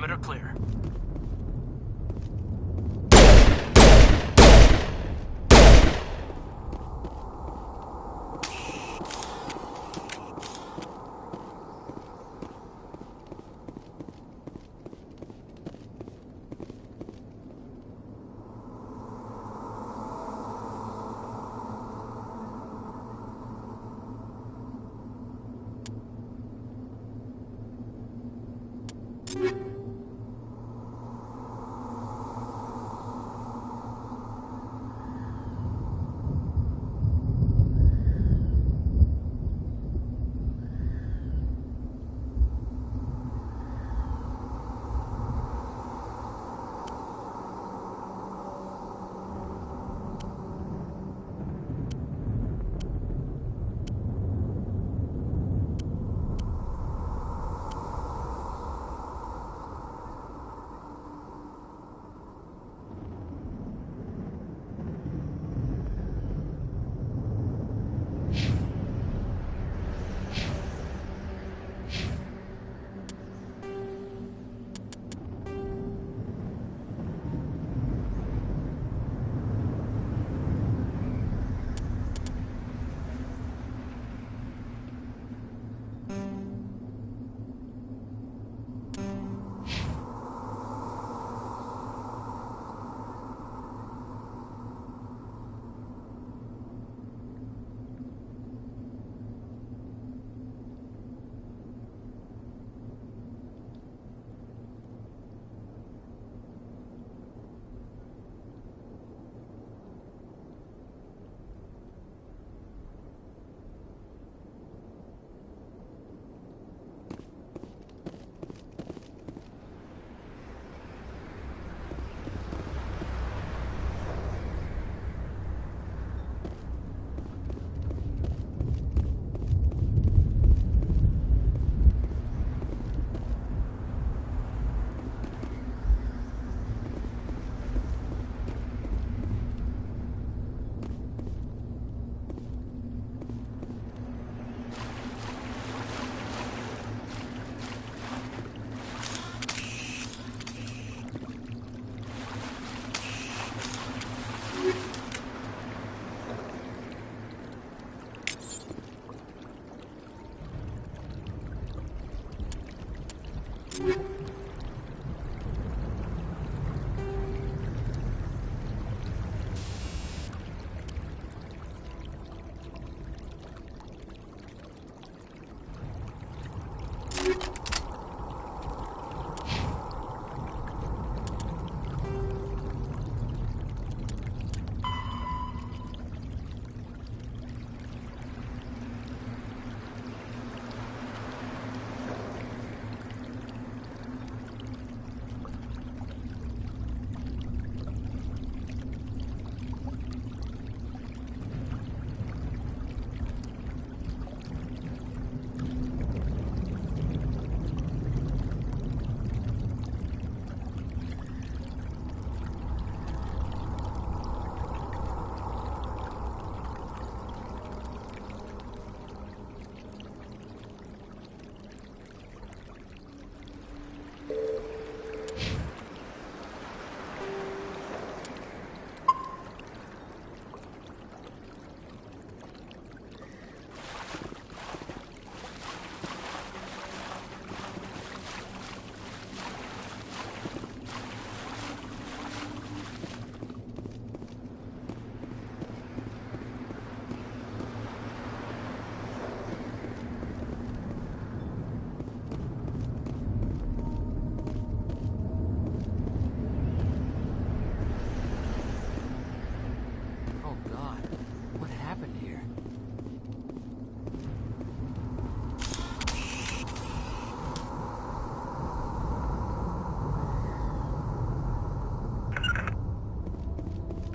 Perimeter clear.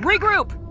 Regroup!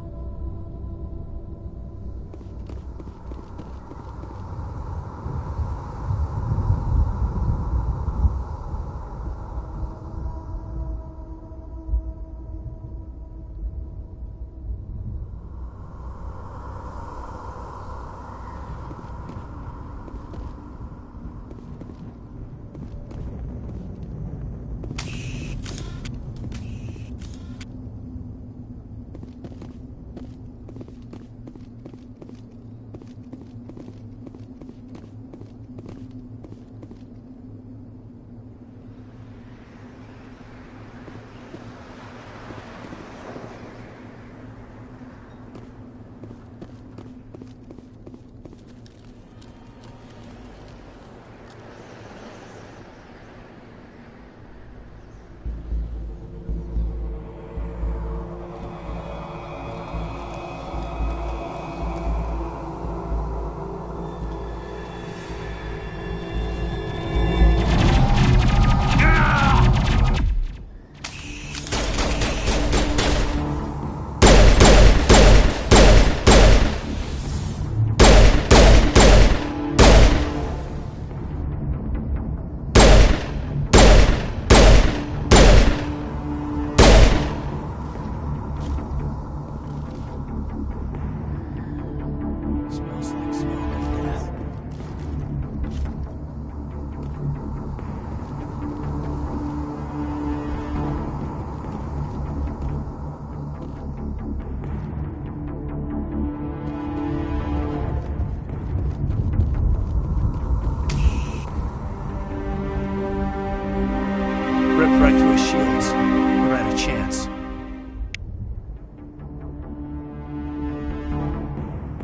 shields. Never had a chance.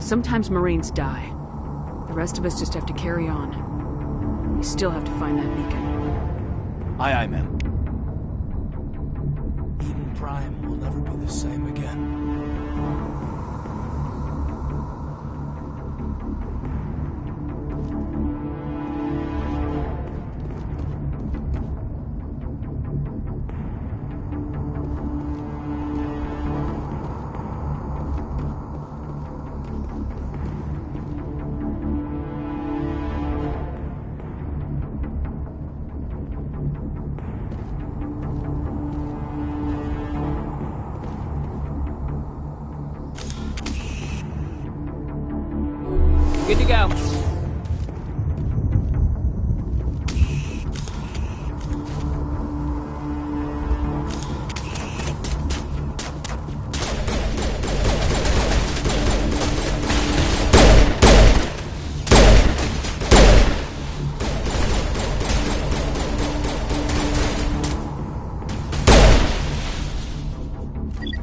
Sometimes Marines die. The rest of us just have to carry on. We still have to find that beacon. Aye, aye, ma'am. Eden Prime will never be the same again. Good to go.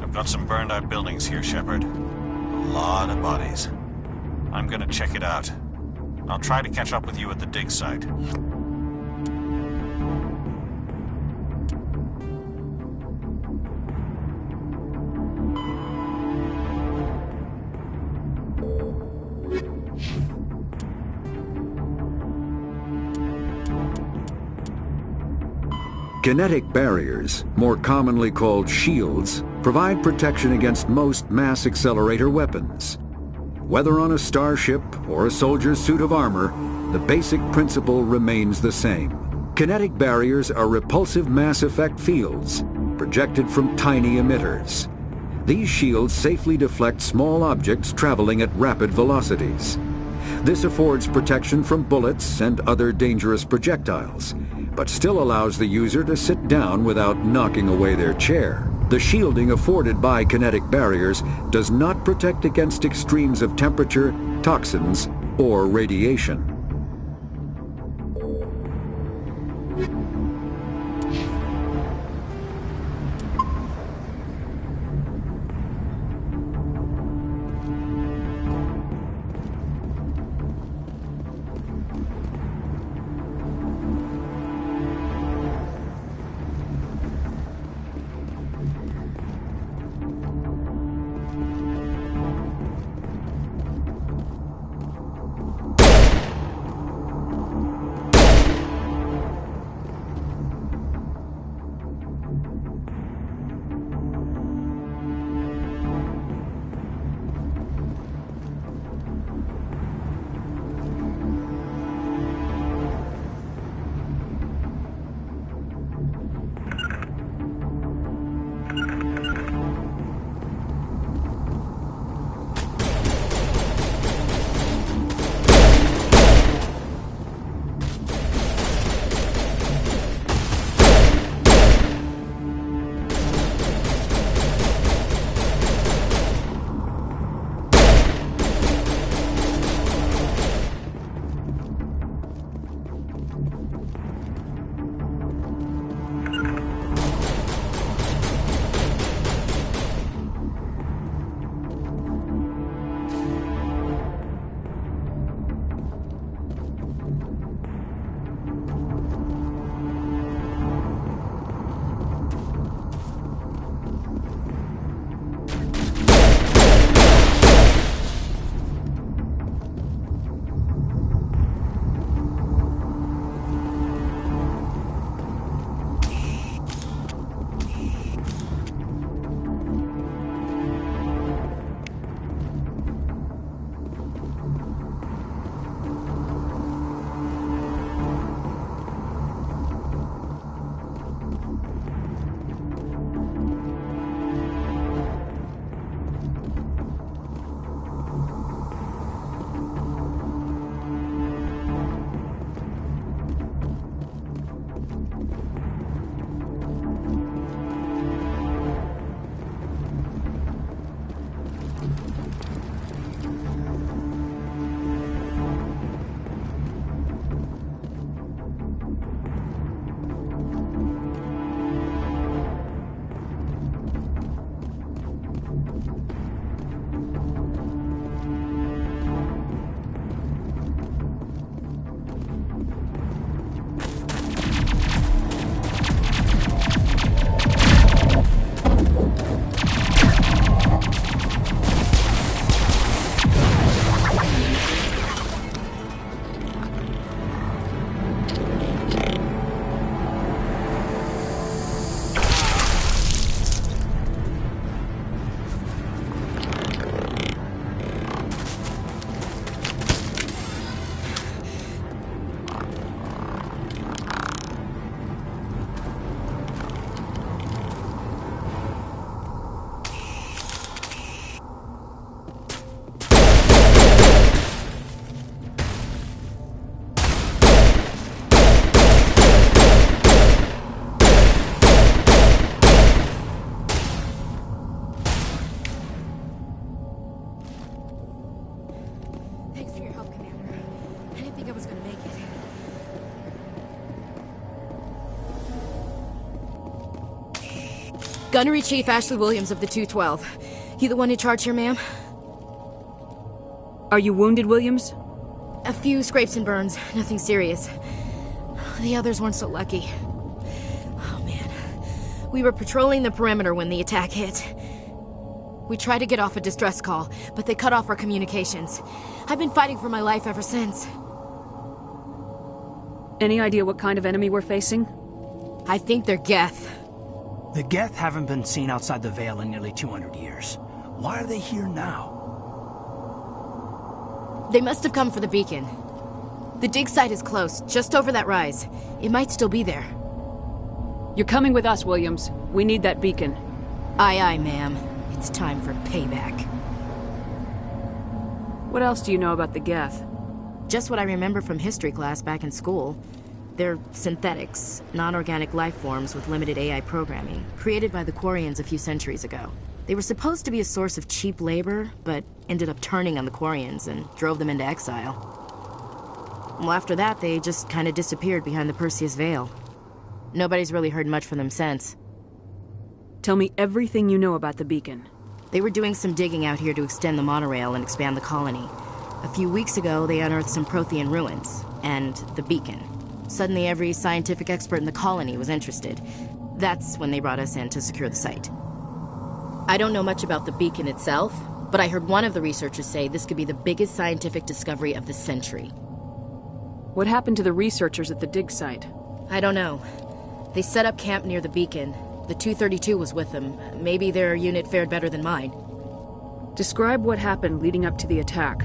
I've got some burned out buildings here, Shepard. A lot of bodies. I'm gonna check it out. I'll try to catch up with you at the dig site. Kinetic barriers, more commonly called shields, provide protection against most mass accelerator weapons. Whether on a starship or a soldier's suit of armor, the basic principle remains the same. Kinetic barriers are repulsive mass effect fields, projected from tiny emitters. These shields safely deflect small objects traveling at rapid velocities. This affords protection from bullets and other dangerous projectiles, but still allows the user to sit down without knocking away their chair. The shielding afforded by kinetic barriers does not protect against extremes of temperature, toxins, or radiation. Gunnery Chief Ashley Williams of the 212. You the one in charge here, ma'am? Are you wounded, Williams? A few scrapes and burns, nothing serious. The others weren't so lucky. Oh man. We were patrolling the perimeter when the attack hit. We tried to get off a distress call, but they cut off our communications. I've been fighting for my life ever since. Any idea what kind of enemy we're facing? I think they're Geth. The Geth haven't been seen outside the Veil in nearly 200 years. Why are they here now? They must have come for the beacon. The dig site is close, just over that rise. It might still be there. You're coming with us, Williams. We need that beacon. Aye, aye, ma'am. It's time for payback. What else do you know about the Geth? Just what I remember from history class back in school. They're synthetics, non-organic life forms with limited AI programming, created by the Quarians a few centuries ago. They were supposed to be a source of cheap labor, but ended up turning on the Quarians and drove them into exile. Well, after that, they just kind of disappeared behind the Perseus Veil. Nobody's really heard much from them since. Tell me everything you know about the beacon. They were doing some digging out here to extend the monorail and expand the colony. A few weeks ago, they unearthed some Prothean ruins, and the beacon. Suddenly, every scientific expert in the colony was interested. That's when they brought us in to secure the site. I don't know much about the beacon itself, but I heard one of the researchers say this could be the biggest scientific discovery of the century. What happened to the researchers at the dig site? I don't know. They set up camp near the beacon. The 232 was with them. Maybe their unit fared better than mine. Describe what happened leading up to the attack.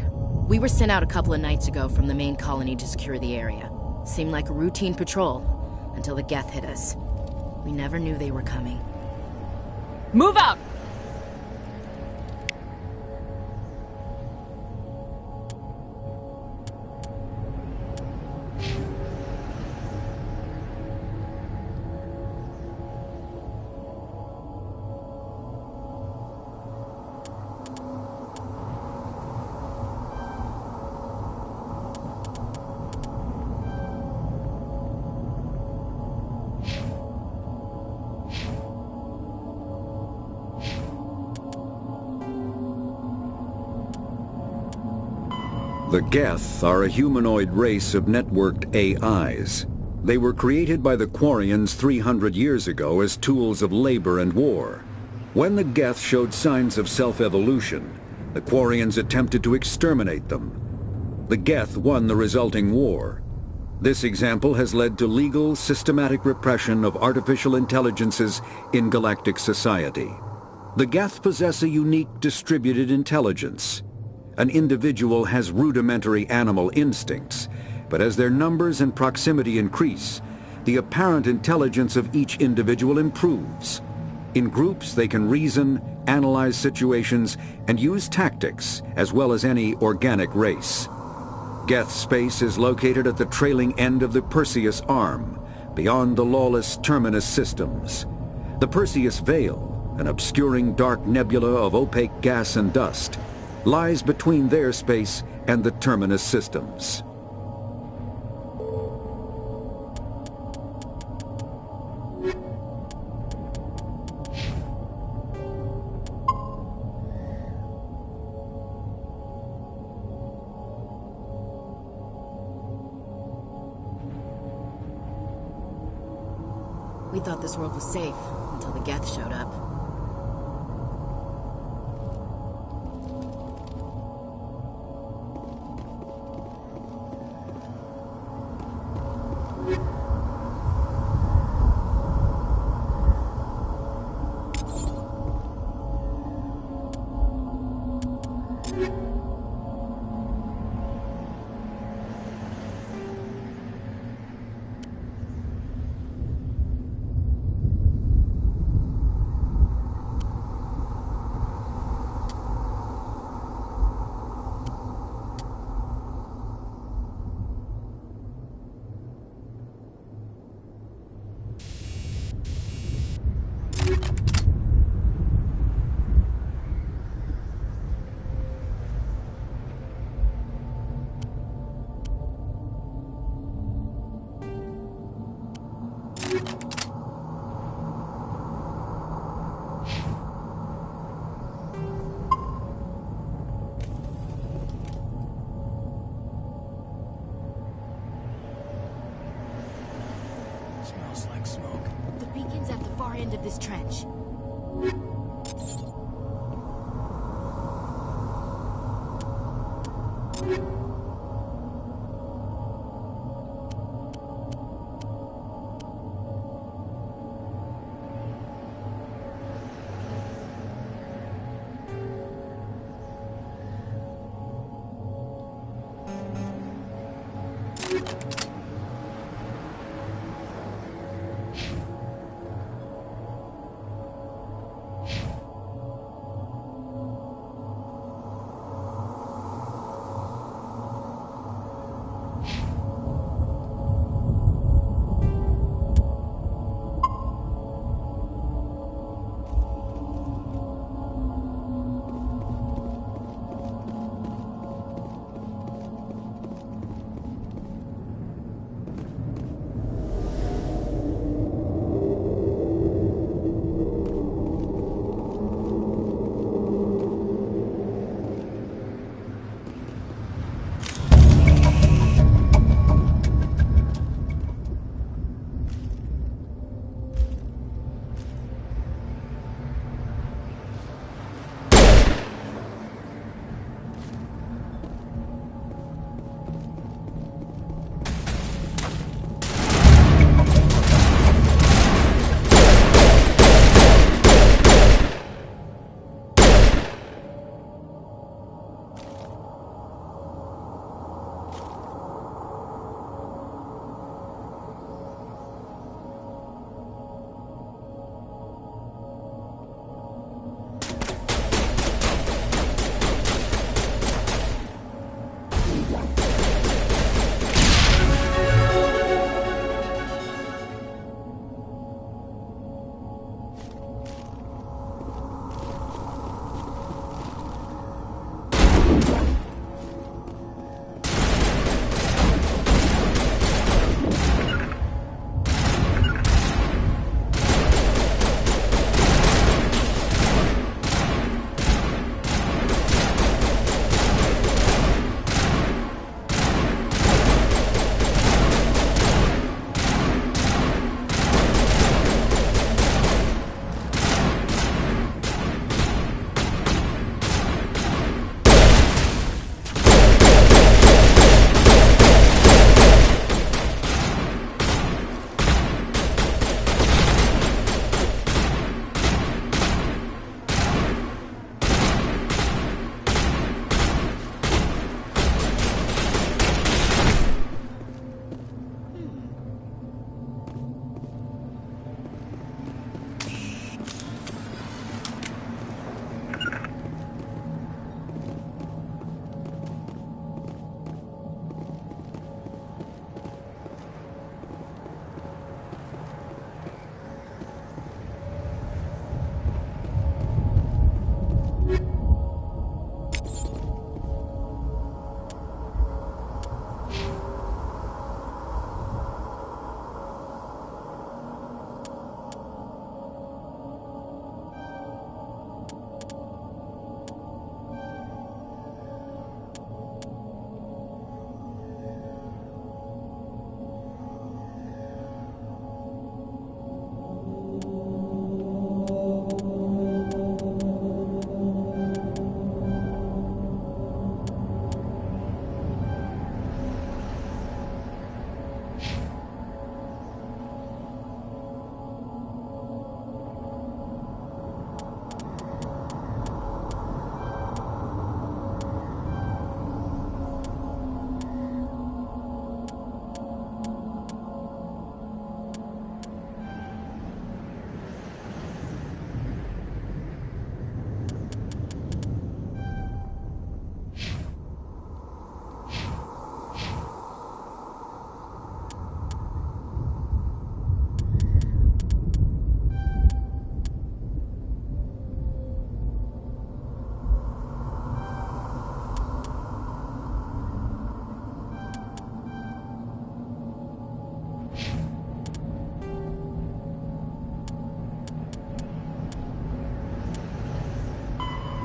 We were sent out a couple of nights ago from the main colony to secure the area. Seemed like a routine patrol, until the Geth hit us. We never knew they were coming. Move out! The Geth are a humanoid race of networked AIs. They were created by the Quarians 300 years ago as tools of labor and war. When the Geth showed signs of self-evolution, the Quarians attempted to exterminate them. The Geth won the resulting war. This example has led to legal, systematic repression of artificial intelligences in galactic society. The Geth possess a unique distributed intelligence. An individual has rudimentary animal instincts, but as their numbers and proximity increase, the apparent intelligence of each individual improves. In groups, they can reason, analyze situations, and use tactics, as well as any organic race. Geth space is located at the trailing end of the Perseus Arm, beyond the lawless Terminus systems. The Perseus Veil, an obscuring dark nebula of opaque gas and dust, lies between their space and the Terminus systems. We thought this world was safe until the Geth showed up. Smells like smoke. The beacon's at the far end of this trench.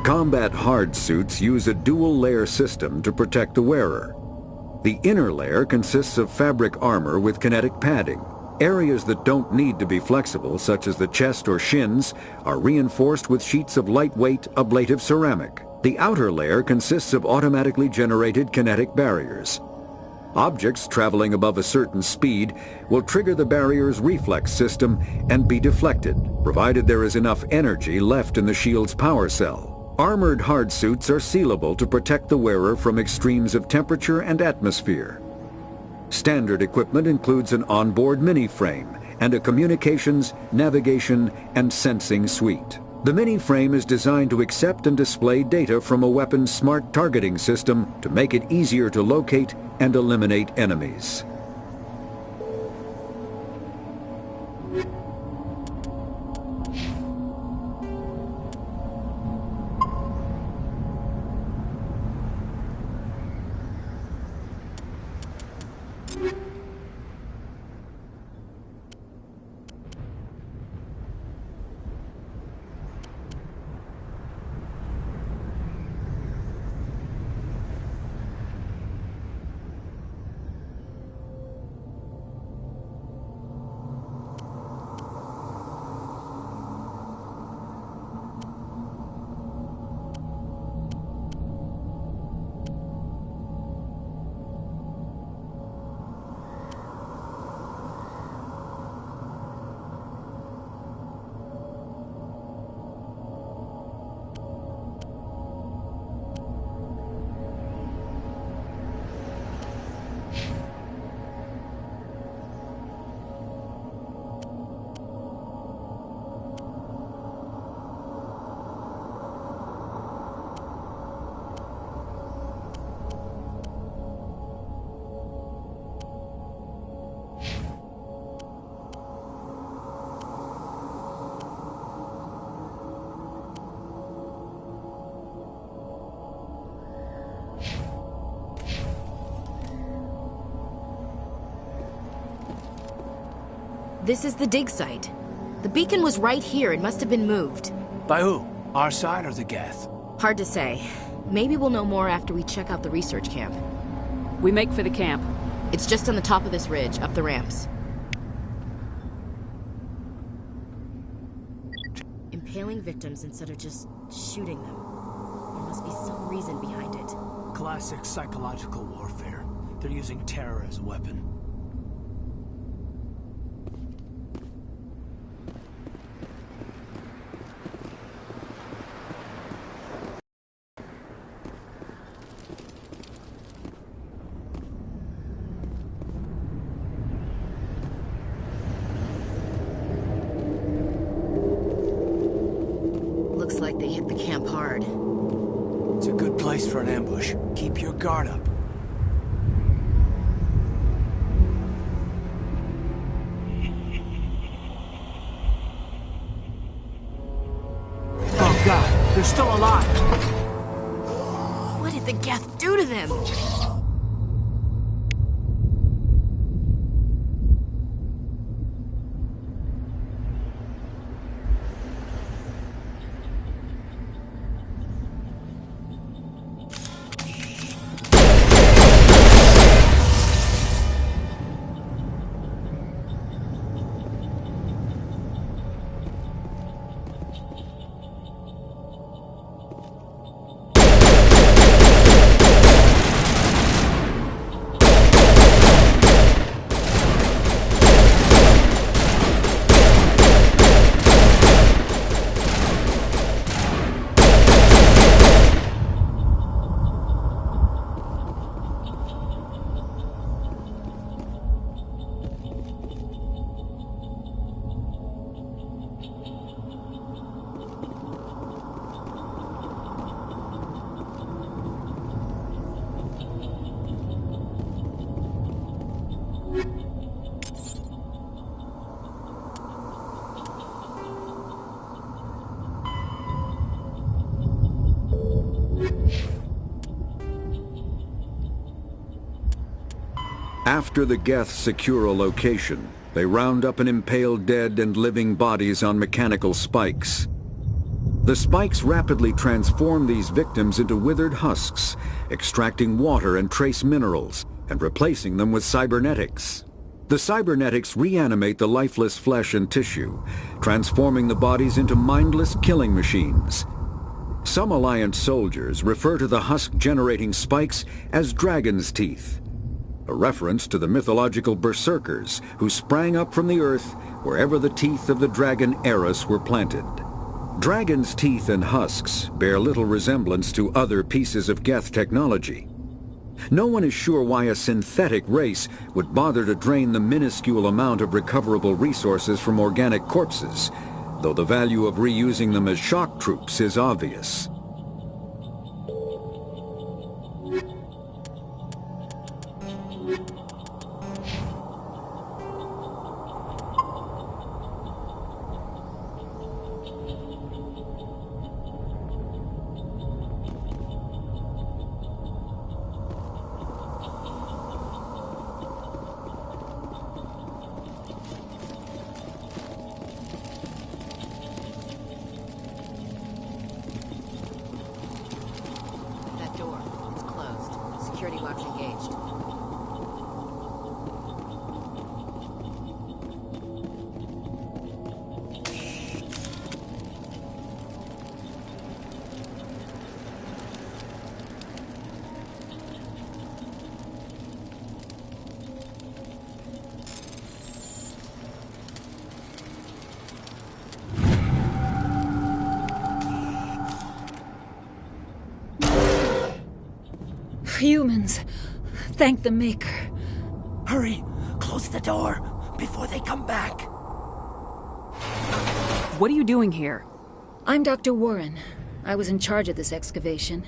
Combat hard suits use a dual-layer system to protect the wearer. The inner layer consists of fabric armor with kinetic padding, Areas that don't need to be flexible, such as the chest or shins, are reinforced with sheets of lightweight, ablative ceramic. The outer layer consists of automatically generated kinetic barriers. Objects traveling above a certain speed will trigger the barrier's reflex system and be deflected, provided there is enough energy left in the shield's power cell. Armored hardsuits are sealable to protect the wearer from extremes of temperature and atmosphere. Standard equipment includes an onboard mini-frame and a communications, navigation, and sensing suite. The mini-frame is designed to accept and display data from a weapon's smart targeting system to make it easier to locate and eliminate enemies. This is the dig site. The beacon was right here. It must have been moved. By who? Our side or the Geth? Hard to say. Maybe we'll know more after we check out the research camp. We make for the camp. It's just on the top of this ridge, up the ramps. Impaling victims instead of just shooting them. There must be some reason behind it. Classic psychological warfare. They're using terror as a weapon. Looks like they hit the camp hard. It's a good place for an ambush. Keep your guard up. Oh God, they're still alive! What did the Geth do to them? After the Geth secure a location, they round up and impale dead and living bodies on mechanical spikes. The spikes rapidly transform these victims into withered husks, extracting water and trace minerals, and replacing them with cybernetics. The cybernetics reanimate the lifeless flesh and tissue, transforming the bodies into mindless killing machines. Some Alliance soldiers refer to the husk-generating spikes as dragon's teeth, a reference to the mythological berserkers who sprang up from the earth wherever the teeth of the dragon Garrus were planted. Dragon's teeth and husks bear little resemblance to other pieces of Geth technology. No one is sure why a synthetic race would bother to drain the minuscule amount of recoverable resources from organic corpses, though the value of reusing them as shock troops is obvious. Security locks engaged. Humans. Thank the Maker. Hurry! Close the door before they come back. What are you doing here? I'm Dr. Warren. I was in charge of this excavation.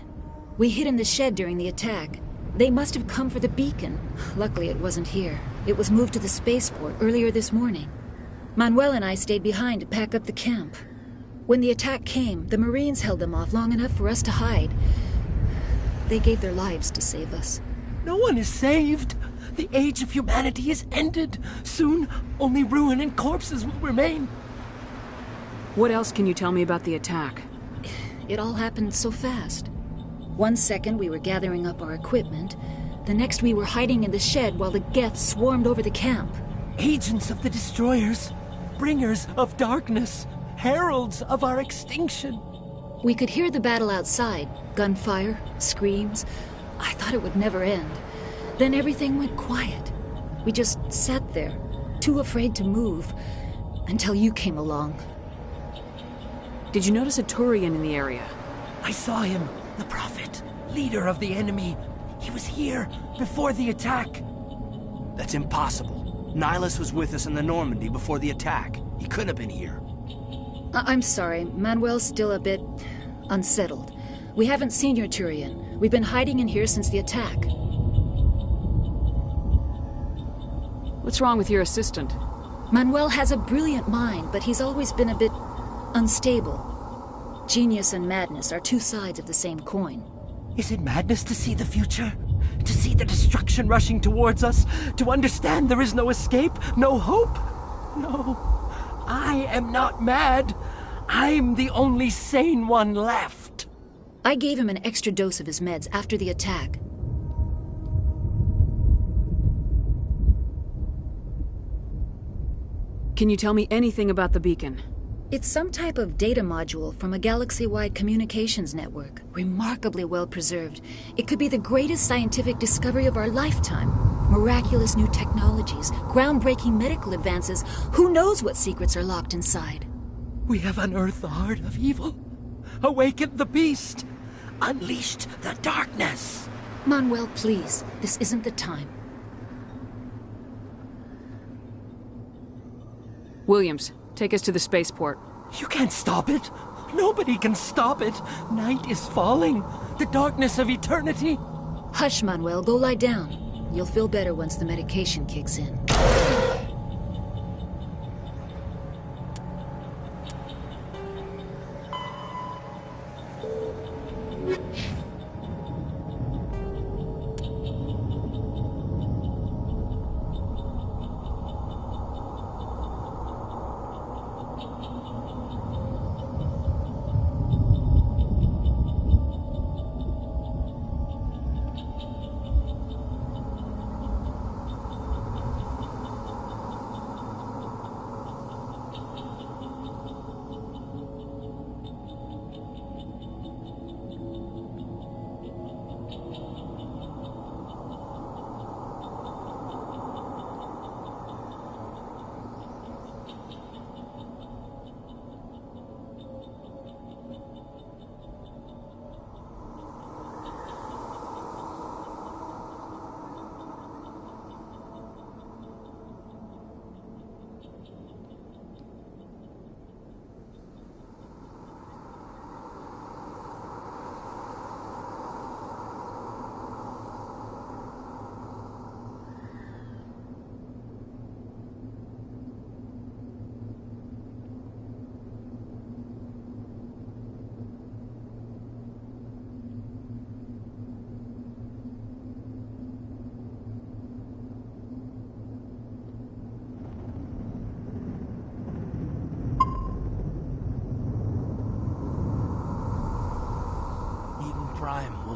We hid in the shed during the attack. They must have come for the beacon. Luckily, it wasn't here. It was moved to the spaceport earlier this morning. Manuel and I stayed behind to pack up the camp. When the attack came, the Marines held them off long enough for us to hide. They gave their lives to save us. No one is saved. The age of humanity is ended. Soon, only ruin and corpses will remain. What else can you tell me about the attack? It all happened so fast. 1 second we were gathering up our equipment. The next we were hiding in the shed while the Geth swarmed over the camp. Agents of the Destroyers. Bringers of darkness. Heralds of our extinction. We could hear the battle outside. Gunfire, screams. I thought it would never end. Then everything went quiet. We just sat there, too afraid to move, until you came along. Did you notice a Turian in the area? I saw him, the Prophet, leader of the enemy. He was here before the attack. That's impossible. Nihilus was with us in the Normandy before the attack. He couldn't have been here. I'm sorry, Manuel's still a bit unsettled. We haven't seen your Turian. We've been hiding in here since the attack. What's wrong with your assistant? Manuel has a brilliant mind, but he's always been a bit unstable. Genius and madness are two sides of the same coin. Is it madness to see the future? To see the destruction rushing towards us? To understand there is no escape? No hope? No. I am not mad. I'm the only sane one left. I gave him an extra dose of his meds after the attack. Can you tell me anything about the beacon? It's some type of data module from a galaxy-wide communications network. Remarkably well preserved. It could be the greatest scientific discovery of our lifetime. Miraculous new technologies, groundbreaking medical advances. Who knows what secrets are locked inside? We have unearthed the heart of evil. Awakened the beast. Unleashed the darkness. Manuel, please. This isn't the time. Williams, take us to the spaceport. You can't stop it. Nobody can stop it. Night is falling. The darkness of eternity. Hush, Manuel. Go lie down. You'll feel better once the medication kicks in.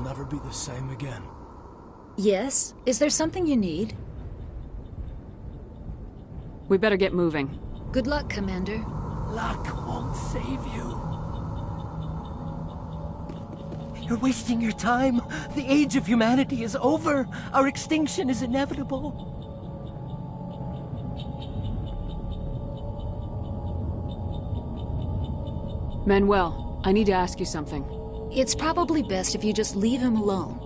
never be the same again. Yes? Is there something you need? We better get moving. Good luck, Commander. Luck won't save you. You're wasting your time. The age of humanity is over. Our extinction is inevitable. Manuel, I need to ask you something. It's probably best if you just leave him alone.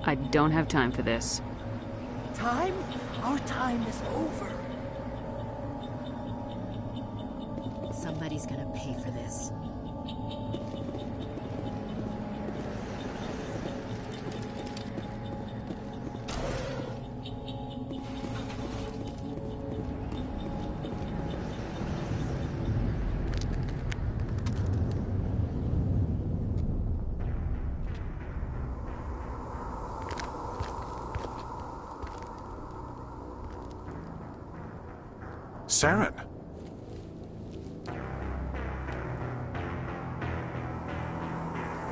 I don't have time for this. Time? Our time is over. Somebody's gonna pay for this. Saren.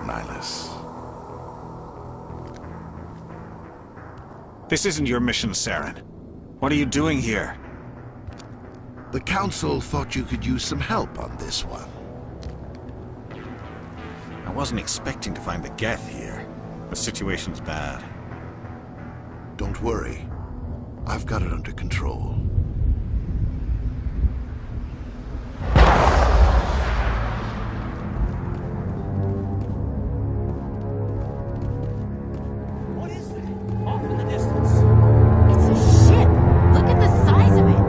Nihilus. This isn't your mission, Saren. What are you doing here? The Council thought you could use some help on this one. I wasn't expecting to find the Geth here. The situation's bad. Don't worry. I've got it under control. What is that? Off in the distance. It's a ship! Look at the size of it!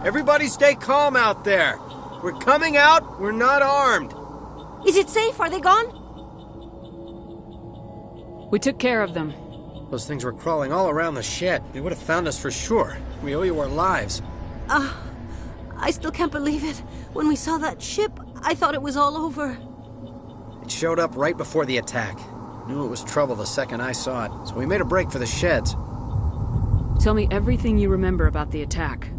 Everybody stay calm out there. We're coming out. We're not armed. Is it safe? Are they gone? We took care of them. Those things were crawling all around the shed. They would have found us for sure. We owe you our lives. I still can't believe it. When we saw that ship, I thought it was all over. It showed up right before the attack. Knew it was trouble the second I saw it, so we made a break for the sheds. Tell me everything you remember about the attack.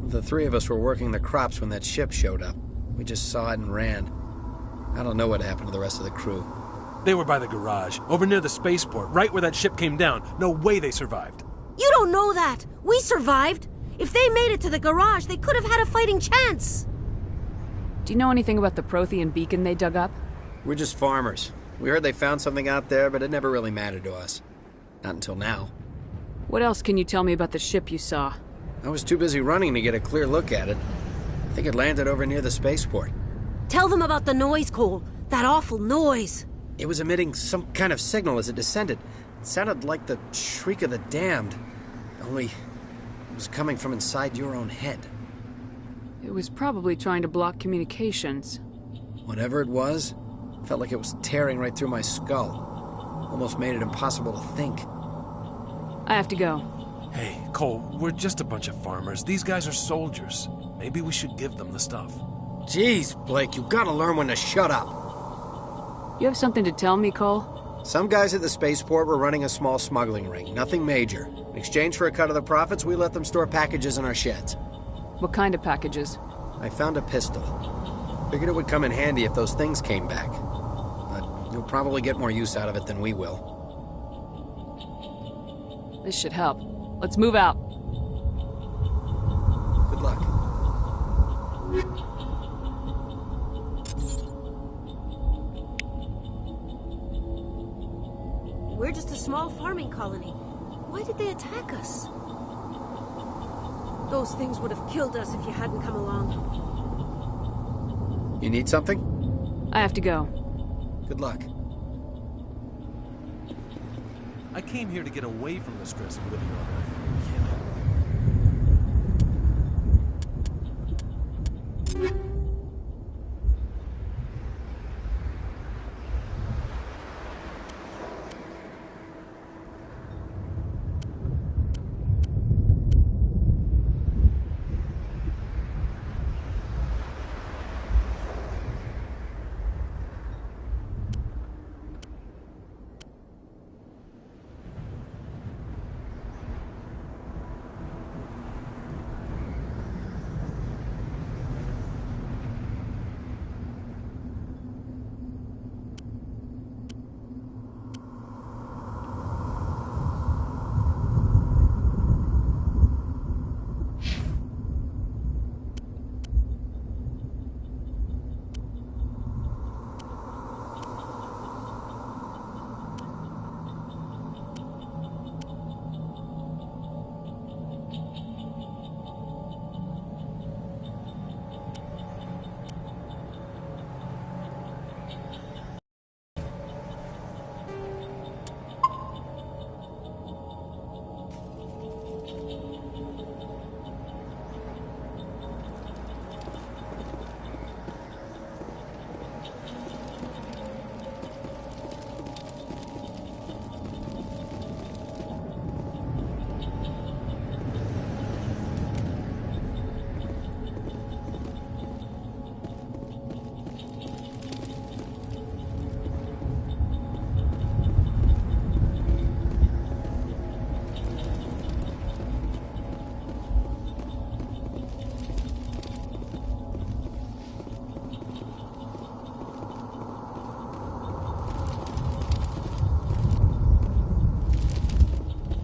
The three of us were working the crops when that ship showed up. We just saw it and ran. I don't know what happened to the rest of the crew. They were by the garage, over near the spaceport, right where that ship came down. No way they survived. You don't know that. We survived. If they made it to the garage, they could have had a fighting chance. Do you know anything about the Prothean beacon they dug up? We're just farmers. We heard they found something out there, but it never really mattered to us. Not until now. What else can you tell me about the ship you saw? I was too busy running to get a clear look at it. I think it landed over near the spaceport. Tell them about the noise, Cole. That awful noise. It was emitting some kind of signal as it descended. It sounded like the shriek of the damned. Only it was coming from inside your own head. It was probably trying to block communications. Whatever it was, felt like it was tearing right through my skull. Almost made it impossible to think. I have to go. Hey, Cole, we're just a bunch of farmers. These guys are soldiers. Maybe we should give them the stuff. Jeez, Blake, you gotta learn when to shut up. You have something to tell me, Cole? Some guys at the spaceport were running a small smuggling ring, nothing major. In exchange for a cut of the profits, we let them store packages in our sheds. What kind of packages? I found a pistol. Figured it would come in handy if those things came back. But you'll probably get more use out of it than we will. This should help. Let's move out. We're just a small farming colony. Why did they attack us? Those things would have killed us if you hadn't come along. You need something? I have to go. Good luck. I came here to get away from the stress of living on Earth.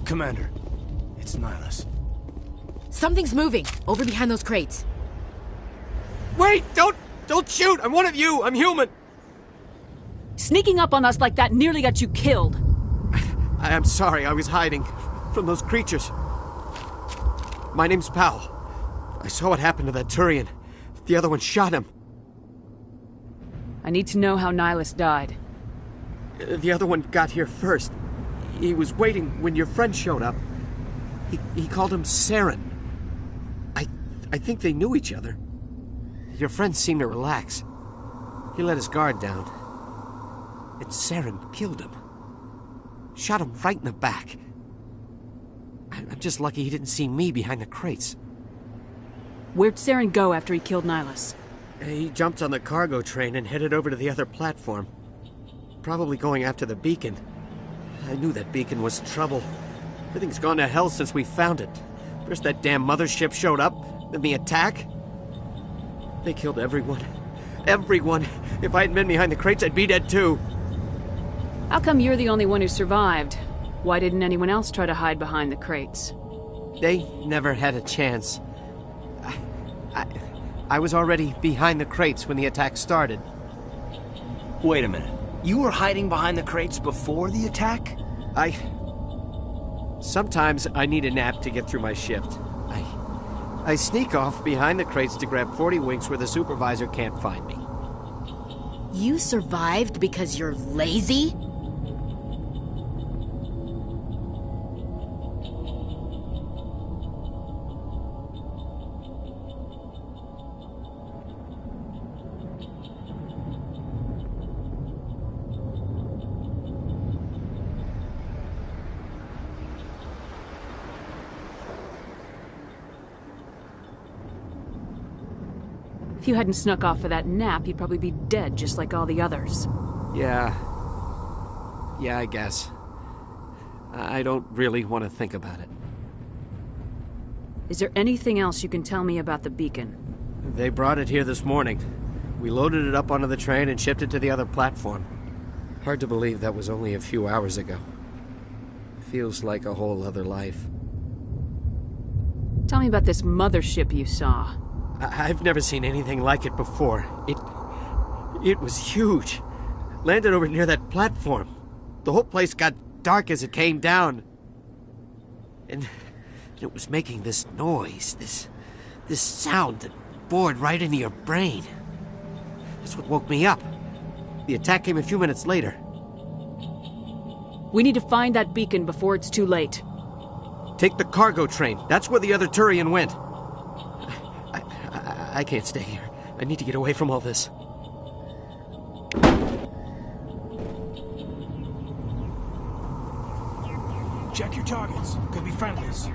Commander, it's Nihilus. Something's moving, over behind those crates. Wait! Don't shoot! I'm one of you! I'm human! Sneaking up on us like that nearly got you killed. I'm sorry, I was hiding from those creatures. My name's Powell. I saw what happened to that Turian. The other one shot him. I need to know how Nihilus died. The other one got here first. He was waiting when your friend showed up. He called him Saren. I think they knew each other. Your friend seemed to relax. He let his guard down. And Saren killed him. Shot him right in the back. I'm just lucky he didn't see me behind the crates. Where'd Saren go after he killed Nihilus? He jumped on the cargo train and headed over to the other platform. Probably going after the beacon. I knew that beacon was trouble. Everything's gone to hell since we found it. First that damn mothership showed up, then the attack. They killed everyone. Everyone. If I hadn't been behind the crates, I'd be dead too. How come you're the only one who survived? Why didn't anyone else try to hide behind the crates? They never had a chance. I was already behind the crates when the attack started. Wait a minute. You were hiding behind the crates before the attack? Sometimes I need a nap to get through my shift. I sneak off behind the crates to grab 40 winks where the supervisor can't find me. You survived because you're lazy? If you hadn't snuck off for that nap, you'd probably be dead just like all the others. Yeah, I guess. I don't really want to think about it. Is there anything else you can tell me about the beacon? They brought it here this morning. We loaded it up onto the train and shipped it to the other platform. Hard to believe that was only a few hours ago. Feels like a whole other life. Tell me about this mothership you saw. I've never seen anything like it before. It was huge. Landed over near that platform. The whole place got dark as it came down. And it was making this noise, this sound that bored right into your brain. That's what woke me up. The attack came a few minutes later. We need to find that beacon before it's too late. Take the cargo train. That's where the other Turian went. I can't stay here. I need to get away from all this. Check your targets. Could be friendlies.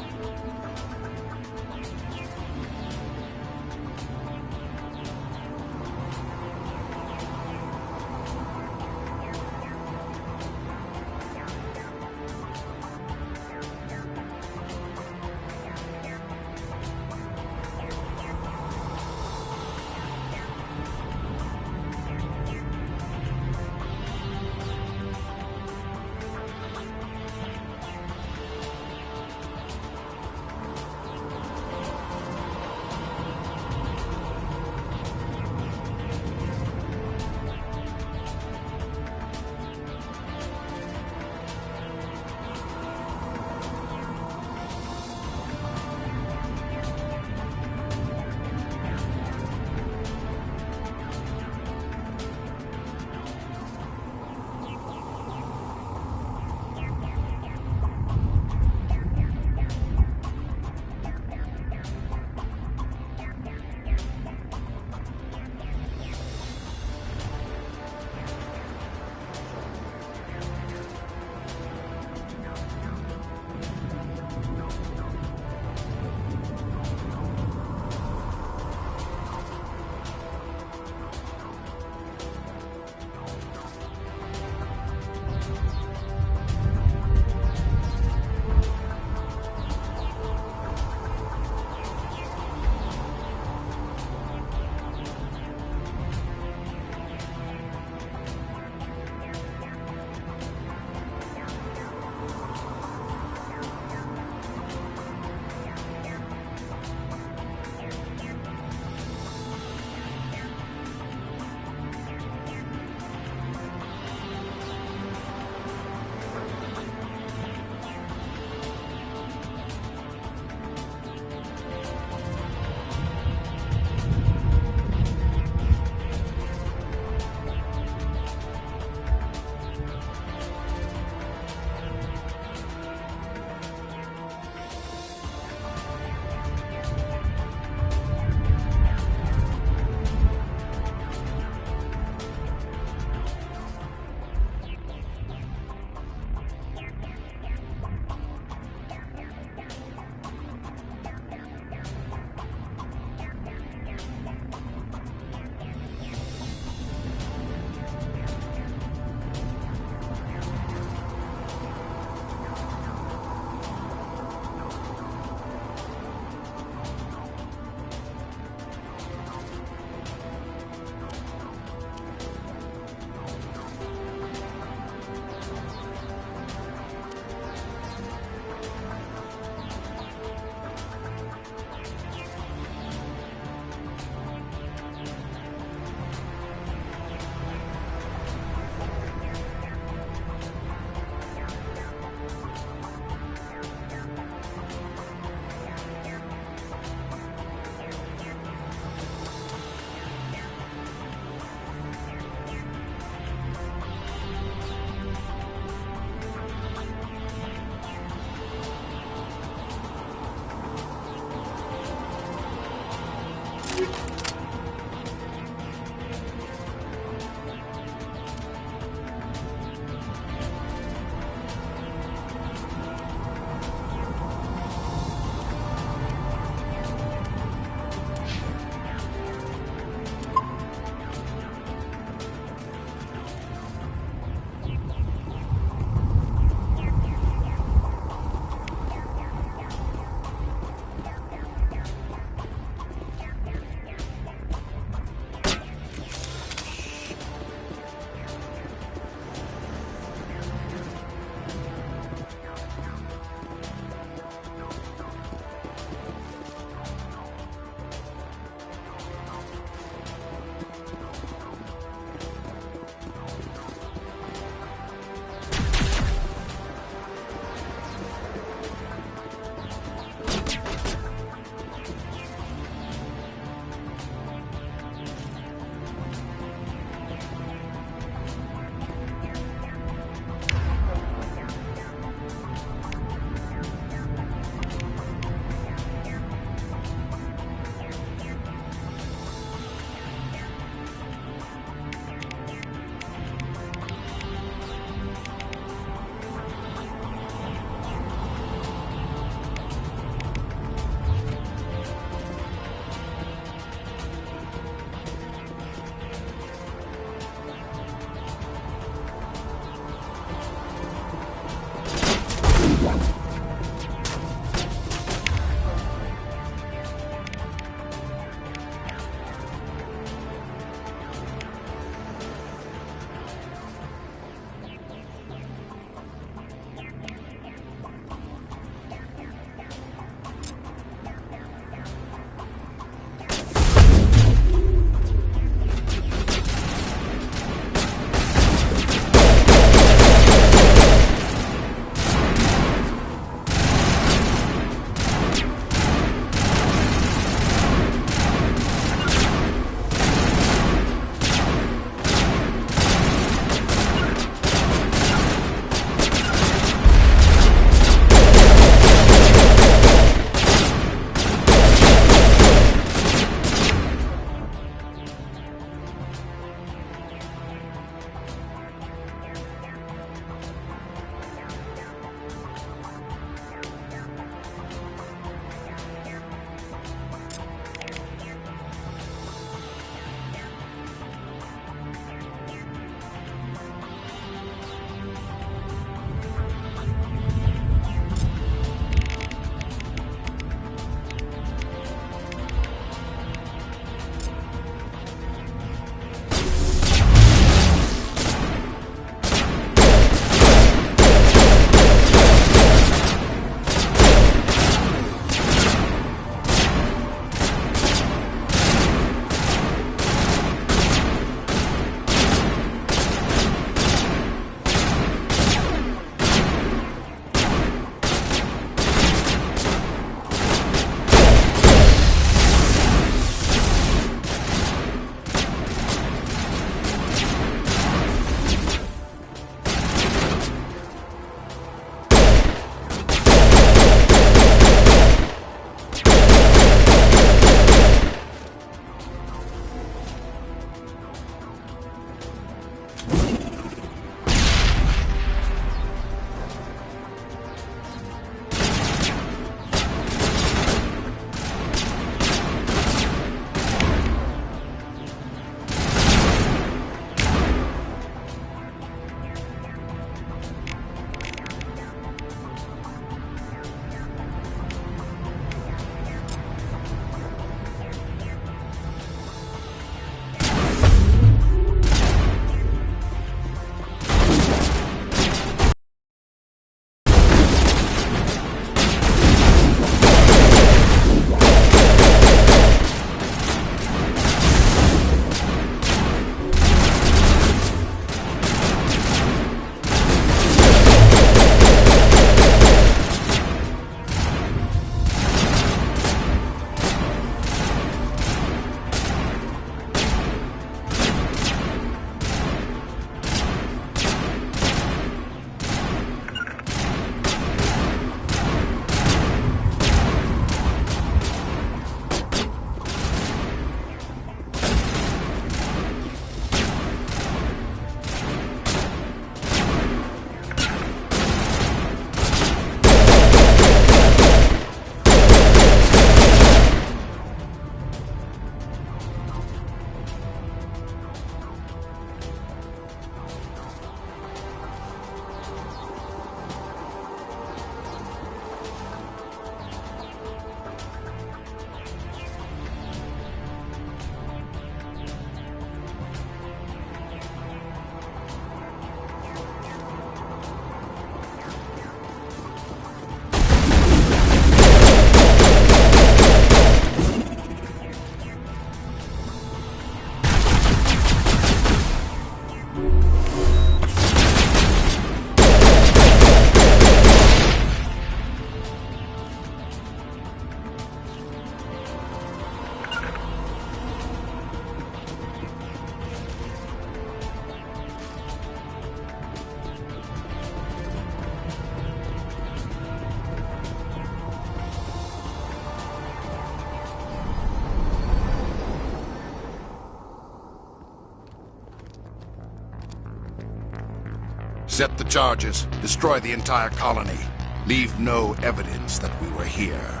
Set the charges. Destroy the entire colony. Leave no evidence that we were here.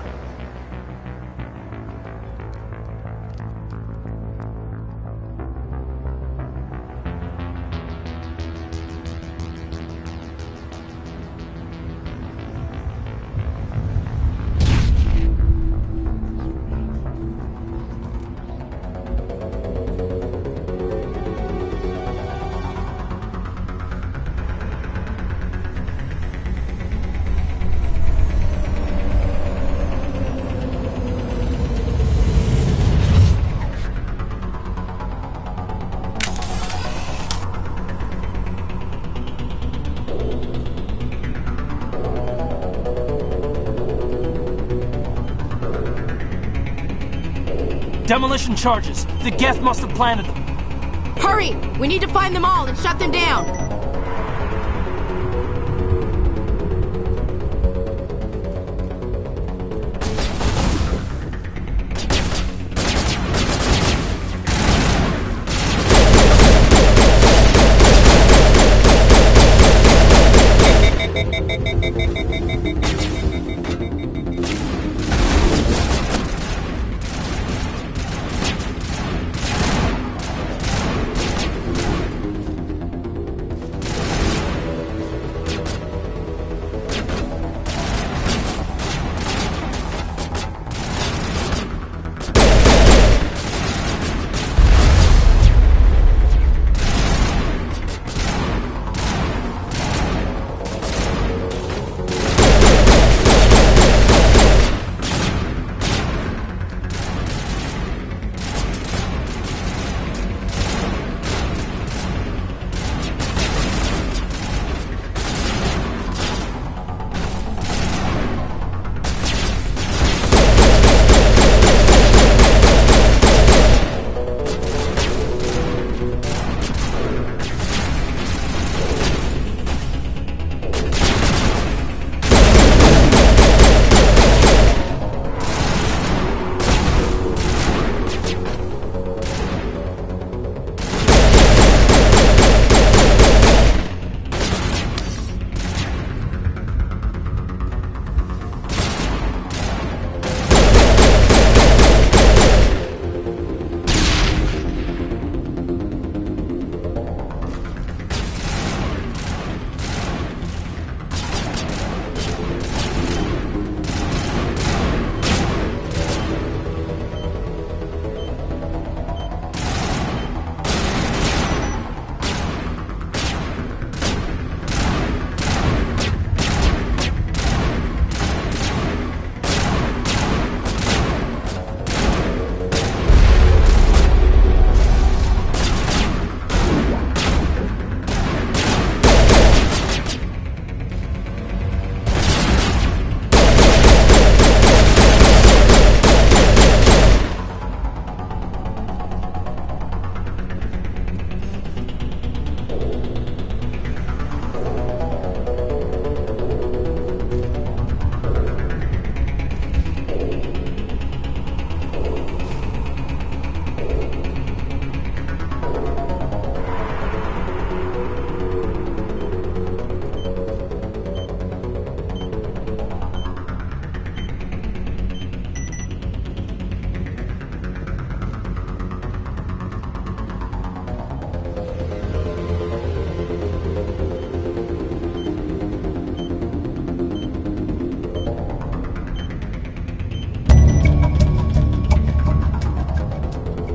Demolition charges. The Geth must have planted them. Hurry! We need to find them all and shut them down!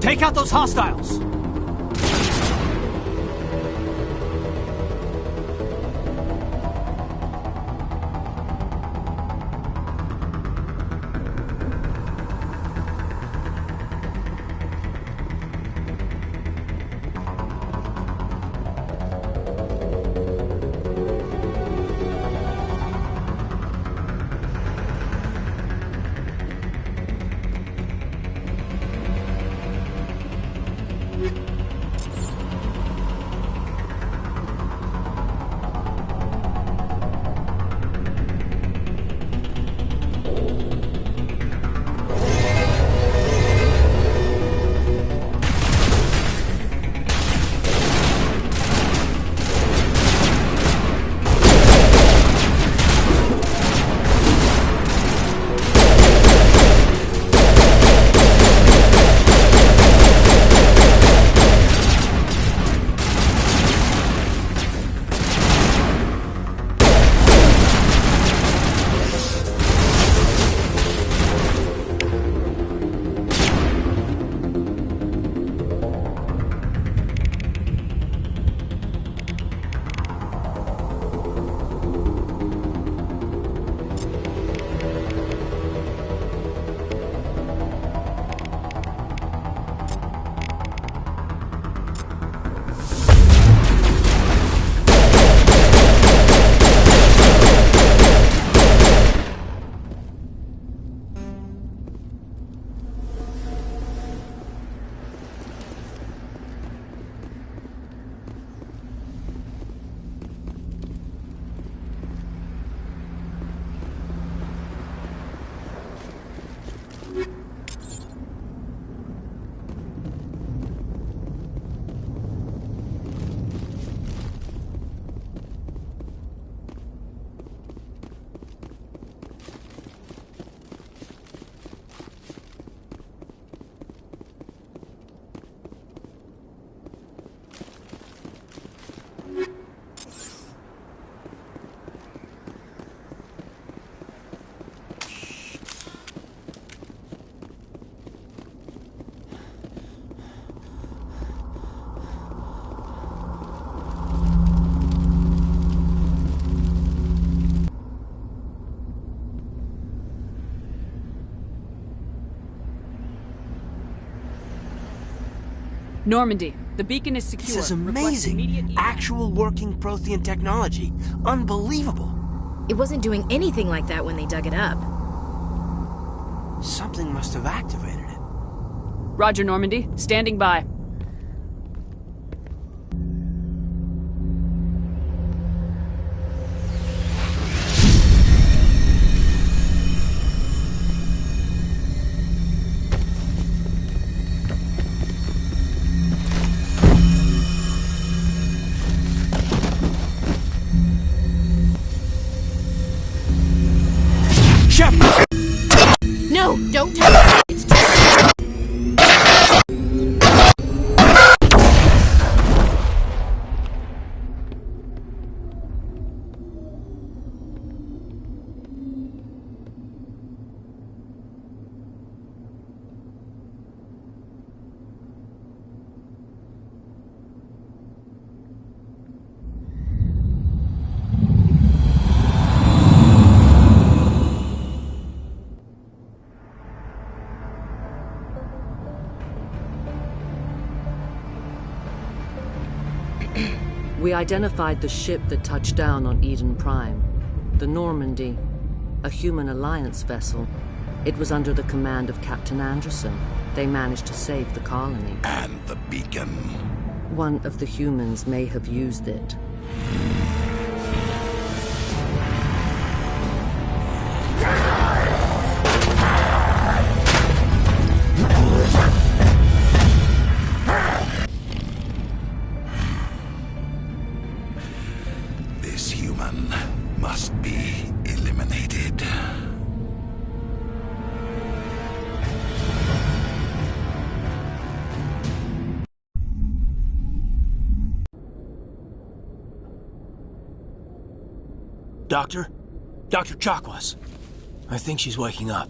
Take out those hostiles! Normandy, the beacon is secure. This is Request amazing. immediate evac. Actual working Prothean technology. Unbelievable. It wasn't doing anything like that when they dug it up. Something must have activated it. Roger, Normandy. Standing by. No, don't touch it. It's too... We identified the ship that touched down on Eden Prime. The Normandy, a human alliance vessel. It was under the command of Captain Anderson. They managed to save the colony. And the beacon. One of the humans may have used it. This human must be eliminated. Doctor? Dr. Chakwas. I think she's waking up.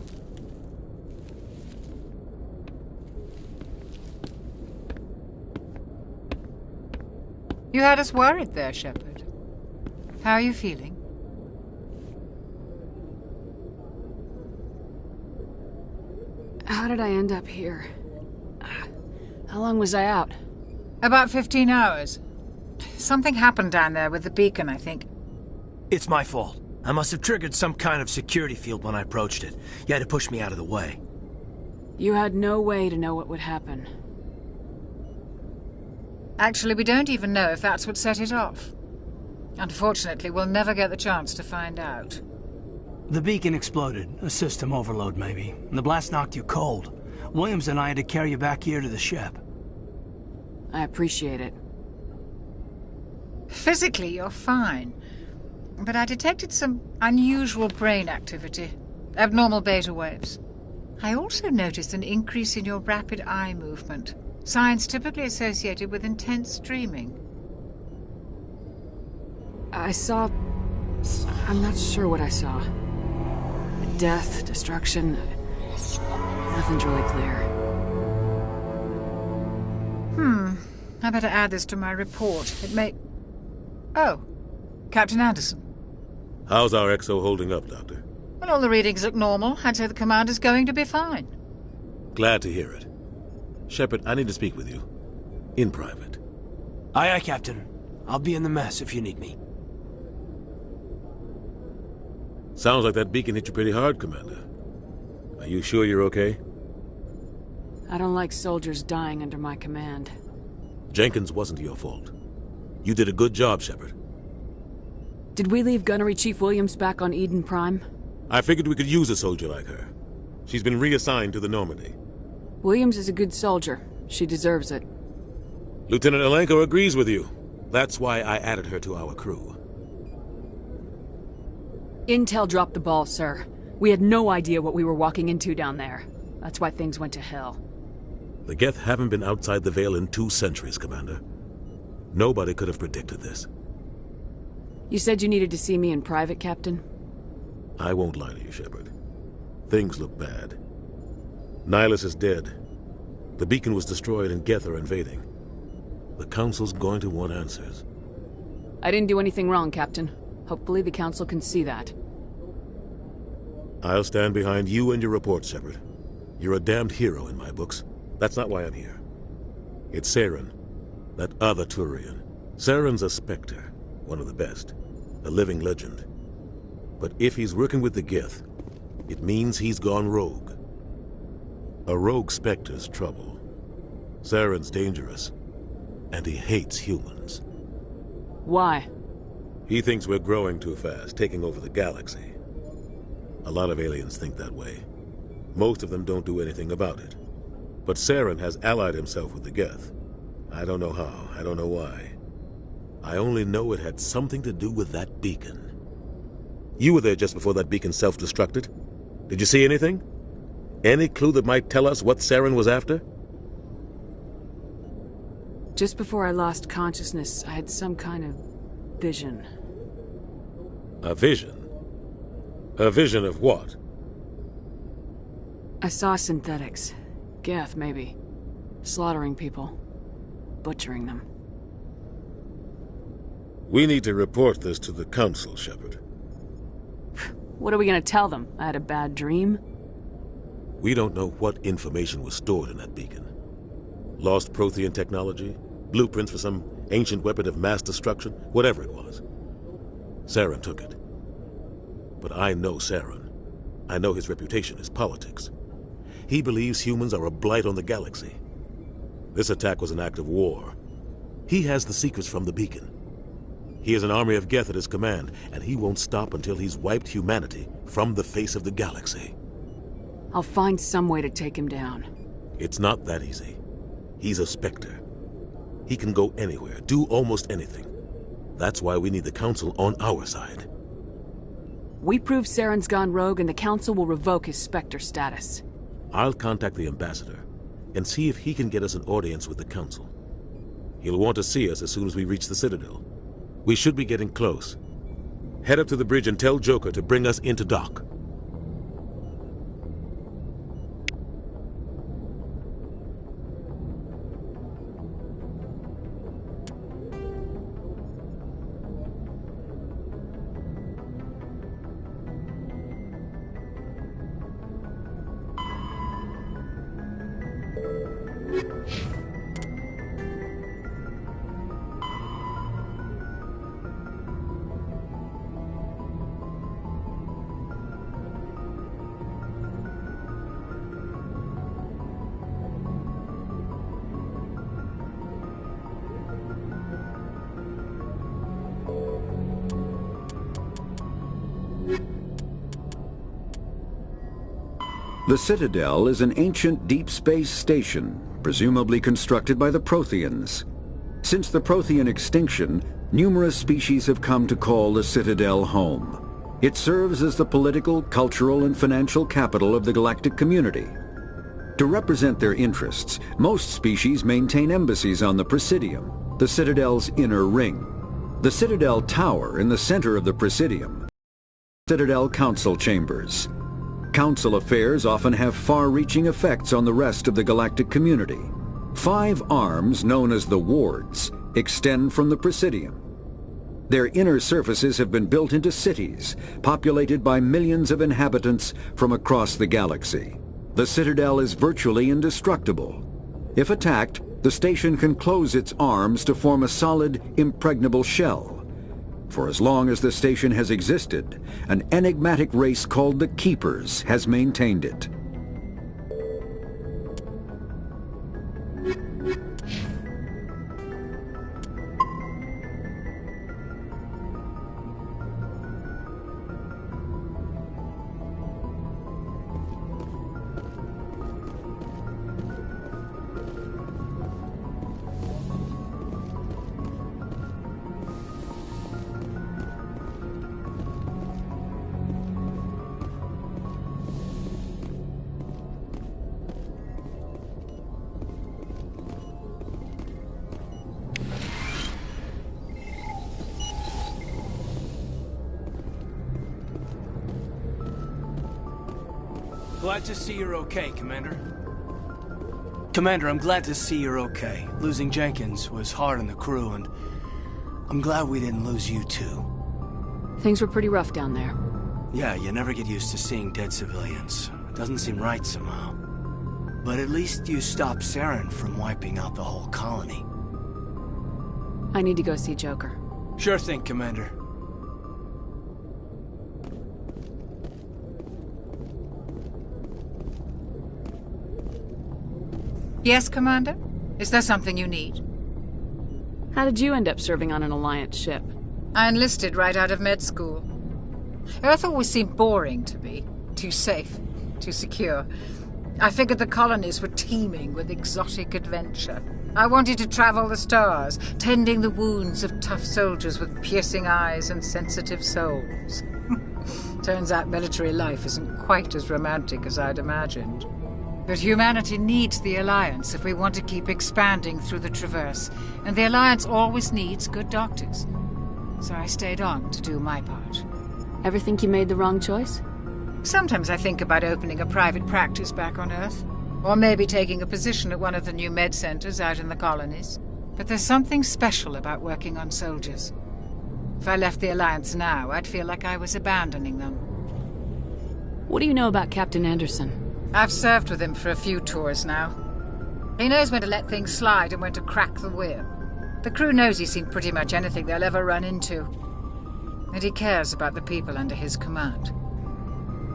You had us worried there, Shepard. How are you feeling? How did I end up here? How long was I out? About 15 hours. Something happened down there with the beacon, I think. It's my fault. I must have triggered some kind of security field when I approached it. You had to push me out of the way. You had no way to know what would happen. Actually, we don't even know if that's what set it off. Unfortunately, we'll never get the chance to find out. The beacon exploded. A system overload, maybe. And the blast knocked you cold. Williams and I had to carry you back here to the ship. I appreciate it. Physically, you're fine. But I detected some unusual brain activity. Abnormal beta waves. I also noticed an increase in your rapid eye movement. Signs typically associated with intense dreaming. I saw... I'm not sure what I saw. Death, destruction... Nothing's really clear. I better add this to my report. It may... Oh, Captain Anderson. How's our XO holding up, Doctor? Well, all the readings look normal. I'd say the commander's going to be fine. Glad to hear it. Shepard, I need to speak with you. In private. Aye, aye, Captain. I'll be in the mess if you need me. Sounds like that beacon hit you pretty hard, Commander. Are you sure you're okay? I don't like soldiers dying under my command. Jenkins wasn't your fault. You did a good job, Shepard. Did we leave Gunnery Chief Williams back on Eden Prime? I figured we could use a soldier like her. She's been reassigned to the Normandy. Williams is a good soldier. She deserves it. Lieutenant Alenko agrees with you. That's why I added her to our crew. Intel dropped the ball, sir. We had no idea what we were walking into down there. That's why things went to hell. The Geth haven't been outside the Veil in 2 centuries, Commander. Nobody could have predicted this. You said you needed to see me in private, Captain? I won't lie to you, Shepard. Things look bad. Nihilus is dead. The beacon was destroyed and Geth are invading. The Council's going to want answers. I didn't do anything wrong, Captain. Hopefully the Council can see that. I'll stand behind you and your report, Shepard. You're a damned hero in my books. That's not why I'm here. It's Saren, that other Turian. Saren's a Spectre, one of the best, a living legend. But if he's working with the Geth, it means he's gone rogue. A rogue Spectre's trouble. Saren's dangerous, and he hates humans. Why? He thinks we're growing too fast, taking over the galaxy. A lot of aliens think that way. Most of them don't do anything about it. But Saren has allied himself with the Geth. I don't know how, I don't know why. I only know it had something to do with that beacon. You were there just before that beacon self-destructed. Did you see anything? Any clue that might tell us what Saren was after? Just before I lost consciousness, I had some kind of vision. A vision? A vision of what? I saw synthetics. Geth, maybe. Slaughtering people. Butchering them. We need to report this to the Council, Shepard. What are we gonna tell them? I had a bad dream? We don't know what information was stored in that beacon. Lost Prothean technology? Blueprints for some ancient weapon of mass destruction? Whatever it was. Saren took it. But I know Saren. I know his reputation is politics. He believes humans are a blight on the galaxy. This attack was an act of war. He has the secrets from the beacon. He has an army of Geth at his command, and he won't stop until he's wiped humanity from the face of the galaxy. I'll find some way to take him down. It's not that easy. He's a Spectre. He can go anywhere, do almost anything. That's why we need the Council on our side. We prove Saren's gone rogue and the Council will revoke his Spectre status. I'll contact the Ambassador and see if he can get us an audience with the Council. He'll want to see us as soon as we reach the Citadel. We should be getting close. Head up to the bridge and tell Joker to bring us into dock. The Citadel is an ancient deep space station, presumably constructed by the Protheans. Since the Prothean extinction, numerous species have come to call the Citadel home. It serves as the political, cultural, and financial capital of the galactic community. To represent their interests, most species maintain embassies on the Presidium, the Citadel's inner ring. The Citadel Tower in the center of the Presidium. Citadel Council chambers. Council affairs often have far-reaching effects on the rest of the galactic community. 5 arms, known as the wards, extend from the Presidium. Their inner surfaces have been built into cities, populated by millions of inhabitants from across the galaxy. The Citadel is virtually indestructible. If attacked, the station can close its arms to form a solid, impregnable shell. For as long as the station has existed, an enigmatic race called the Keepers has maintained it. Glad to see you're okay, Commander. Commander, I'm glad to see you're okay. Losing Jenkins was hard on the crew, and I'm glad we didn't lose you too. Things were pretty rough down there. Yeah, you never get used to seeing dead civilians. It doesn't seem right somehow. But at least you stopped Saren from wiping out the whole colony. I need to go see Joker. Sure thing, Commander. Yes, Commander? Is there something you need? How did you end up serving on an Alliance ship? I enlisted right out of med school. Earth always seemed boring to me. Too safe, too secure. I figured the colonies were teeming with exotic adventure. I wanted to travel the stars, tending the wounds of tough soldiers with piercing eyes and sensitive souls. Turns out military life isn't quite as romantic as I'd imagined. But humanity needs the Alliance if we want to keep expanding through the Traverse, and the Alliance always needs good doctors. So I stayed on to do my part. Ever think you made the wrong choice? Sometimes I think about opening a private practice back on Earth. Or maybe taking a position at one of the new med centers out in the colonies. But there's something special about working on soldiers. If I left the Alliance now, I'd feel like I was abandoning them. What do you know about Captain Anderson? I've served with him for a few tours now. He knows when to let things slide and when to crack the whip. The crew knows he's seen pretty much anything they'll ever run into. And he cares about the people under his command.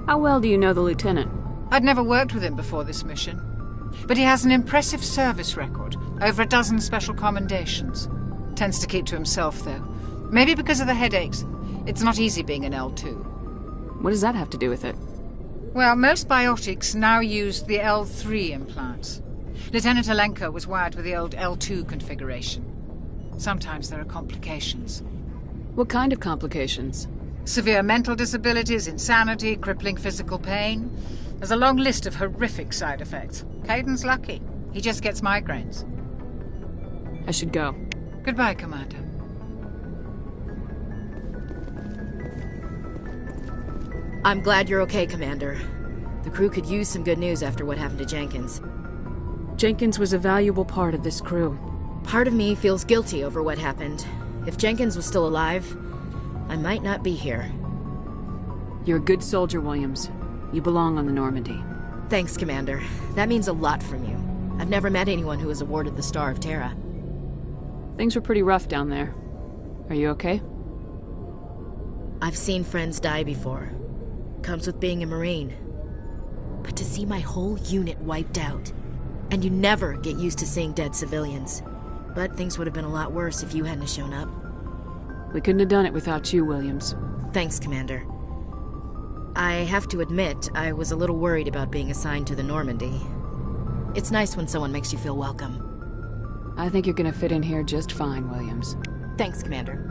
How well do you know the Lieutenant? I'd never worked with him before this mission. But he has an impressive service record, over a dozen special commendations. Tends to keep to himself, though. Maybe because of the headaches. It's not easy being an L2. What does that have to do with it? Well, most biotics now use the L3 implants. Lieutenant Alenko was wired with the old L2 configuration. Sometimes there are complications. What kind of complications? Severe mental disabilities, insanity, crippling physical pain. There's a long list of horrific side effects. Caden's lucky. He just gets migraines. I should go. Goodbye, Commander. I'm glad you're okay, Commander. The crew could use some good news after what happened to Jenkins. Jenkins was a valuable part of this crew. Part of me feels guilty over what happened. If Jenkins was still alive, I might not be here. You're a good soldier, Williams. You belong on the Normandy. Thanks, Commander. That means a lot from you. I've never met anyone who was awarded the Star of Terra. Things were pretty rough down there. Are you okay? I've seen friends die before. Comes with being a Marine. But to see my whole unit wiped out... And you never get used to seeing dead civilians. But things would have been a lot worse if you hadn't shown up. We couldn't have done it without you, Williams. Thanks, Commander. I have to admit, I was a little worried about being assigned to the Normandy. It's nice when someone makes you feel welcome. I think you're gonna fit in here just fine, Williams. Thanks, Commander.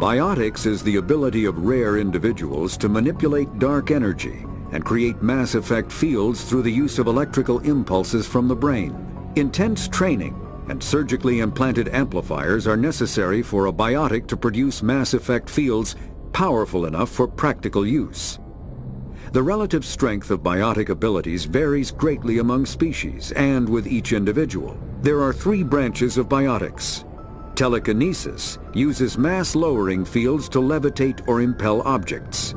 Biotics is the ability of rare individuals to manipulate dark energy and create mass effect fields through the use of electrical impulses from the brain. Intense training and surgically implanted amplifiers are necessary for a biotic to produce mass effect fields powerful enough for practical use. The relative strength of biotic abilities varies greatly among species and with each individual. There are 3 branches of biotics. Telekinesis uses mass-lowering fields to levitate or impel objects.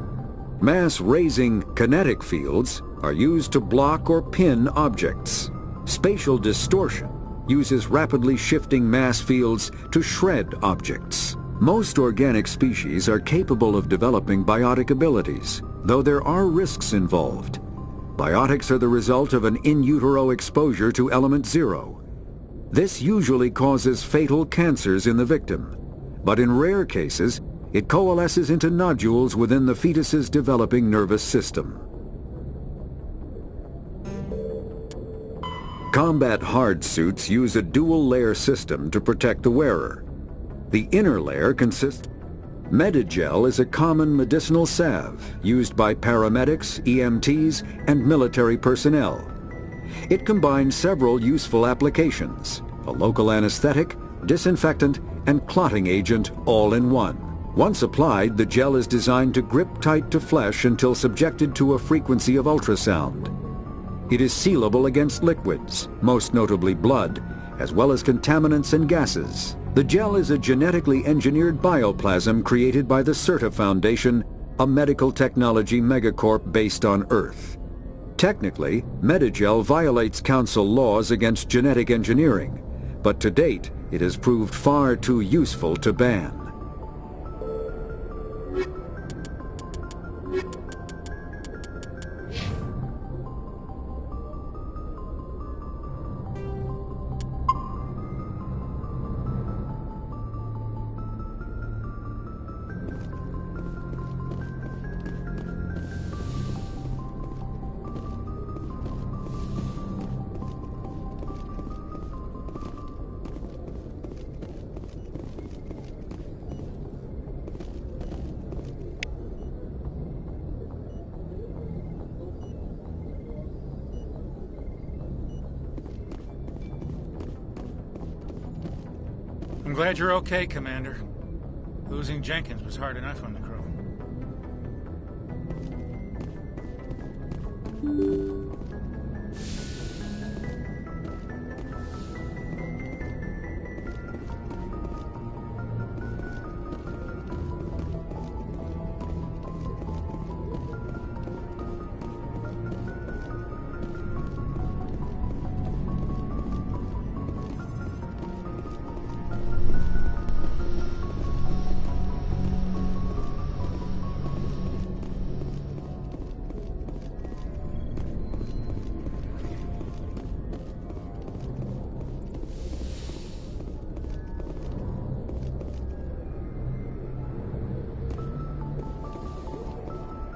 Mass-raising kinetic fields are used to block or pin objects. Spatial distortion uses rapidly shifting mass fields to shred objects. Most organic species are capable of developing biotic abilities, though there are risks involved. Biotics are the result of an in utero exposure to element 0. This usually causes fatal cancers in the victim, but in rare cases, it coalesces into nodules within the fetus's developing nervous system. Combat hard suits use a dual-layer system to protect the wearer. The inner layer consists... Medigel is a common medicinal salve used by paramedics, EMTs, and military personnel. It combines several useful applications: a local anesthetic, disinfectant, and clotting agent all in one. Once applied, the gel is designed to grip tight to flesh until subjected to a frequency of ultrasound. It is sealable against liquids, most notably blood, as well as contaminants and gases. The gel is a genetically engineered bioplasm created by the CERTA Foundation, a medical technology megacorp based on Earth. Technically, Medigel violates Council laws against genetic engineering, but to date, it has proved far too useful to ban. I'm glad you're okay, Commander. Losing Jenkins was hard enough on the crew.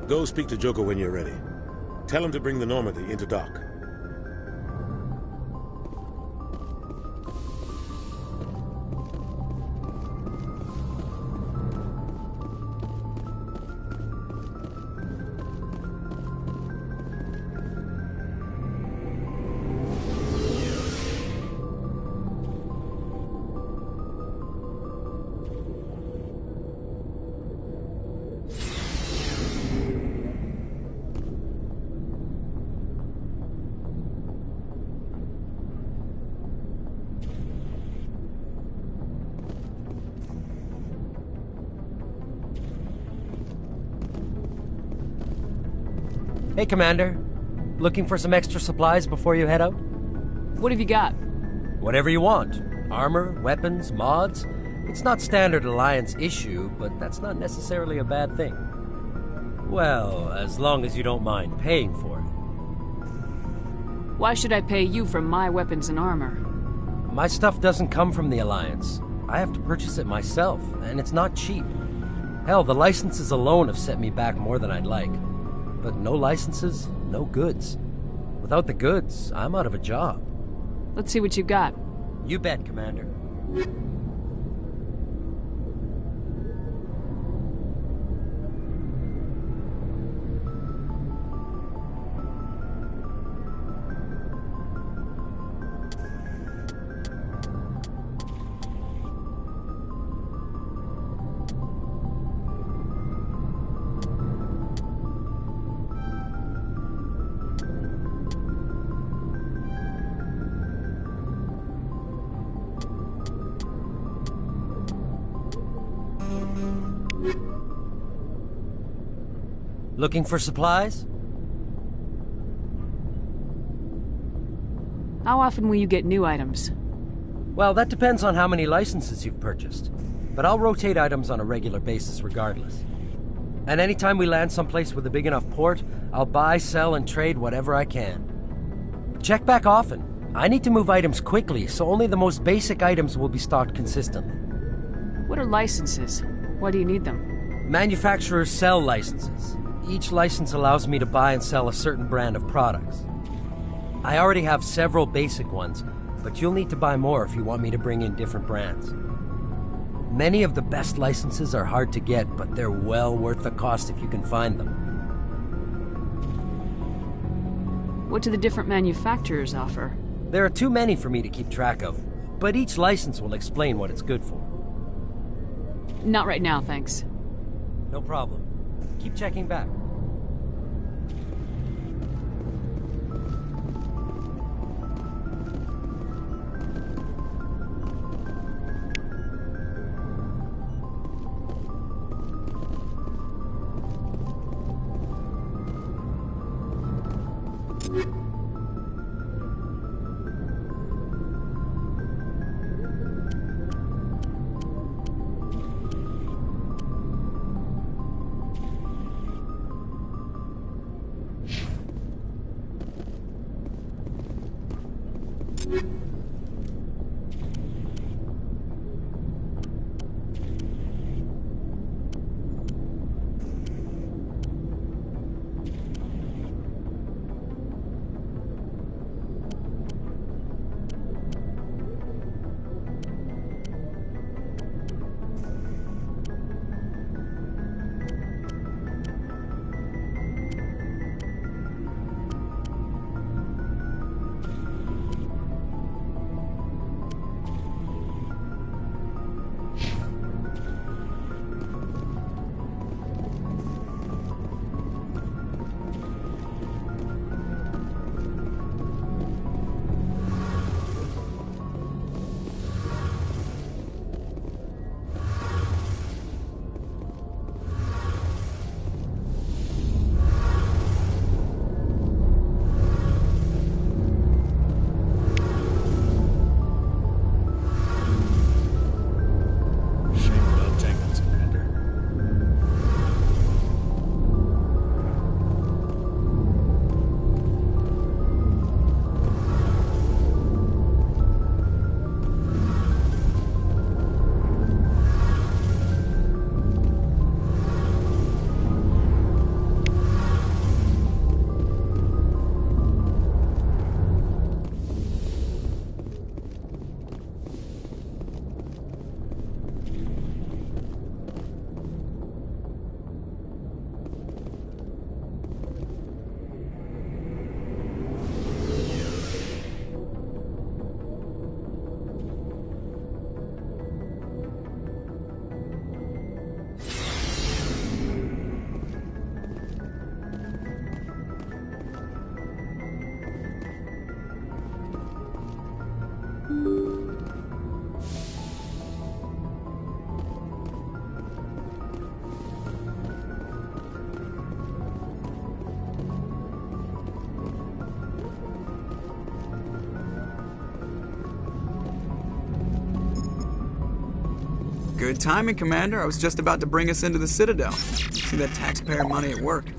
Go speak to Joker when you're ready. Tell him to bring the Normandy into dock. Hey, Commander. Looking for some extra supplies before you head out? What have you got? Whatever you want. Armor, weapons, mods. It's not standard Alliance issue, but that's not necessarily a bad thing. Well, as long as you don't mind paying for it. Why should I pay you for my weapons and armor? My stuff doesn't come from the Alliance. I have to purchase it myself, and it's not cheap. Hell, the licenses alone have set me back more than I'd like. But no licenses, no goods. Without the goods, I'm out of a job. Let's see what you got. You bet, Commander. Looking for supplies? How often will you get new items? Well, that depends on how many licenses you've purchased. But I'll rotate items on a regular basis regardless. And anytime we land someplace with a big enough port, I'll buy, sell, and trade whatever I can. Check back often. I need to move items quickly, so only the most basic items will be stocked consistently. What are licenses? Why do you need them? Manufacturers sell licenses. Each license allows me to buy and sell a certain brand of products. I already have several basic ones, but you'll need to buy more if you want me to bring in different brands. Many of the best licenses are hard to get, but they're well worth the cost if you can find them. What do the different manufacturers offer? There are too many for me to keep track of, but each license will explain what it's good for. Not right now, thanks. No problem. Keep checking back. Good timing, Commander. I was just about to bring us into the Citadel. See that taxpayer money at work.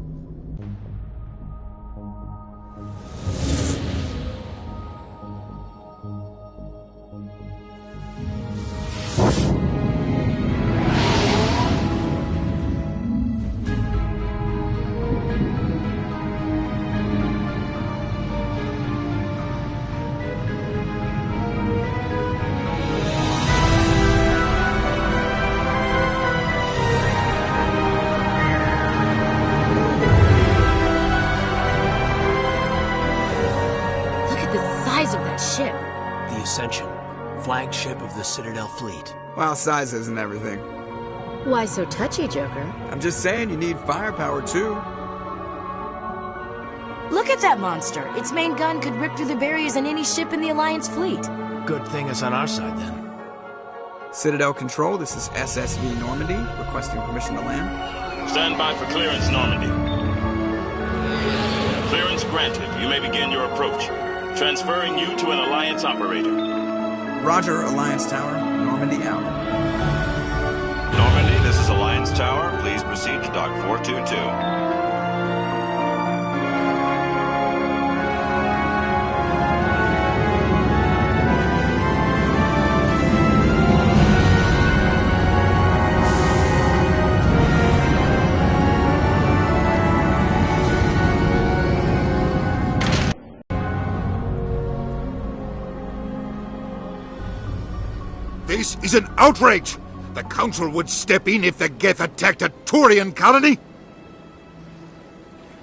Flagship of the Citadel fleet. Well, size isn't everything. Why so touchy, Joker? I'm just saying you need firepower, too. Look at that monster. Its main gun could rip through the barriers in any ship in the Alliance fleet. Good thing it's on our side, then. Citadel Control, this is SSV Normandy, requesting permission to land. Stand by for clearance, Normandy. granted. You may begin your approach. Transferring you to an Alliance operator. Roger, Alliance Tower. Normandy out. Normandy, this is Alliance Tower. Please proceed to Dock 422. This is an outrage! The Council would step in if the Geth attacked a Turian colony?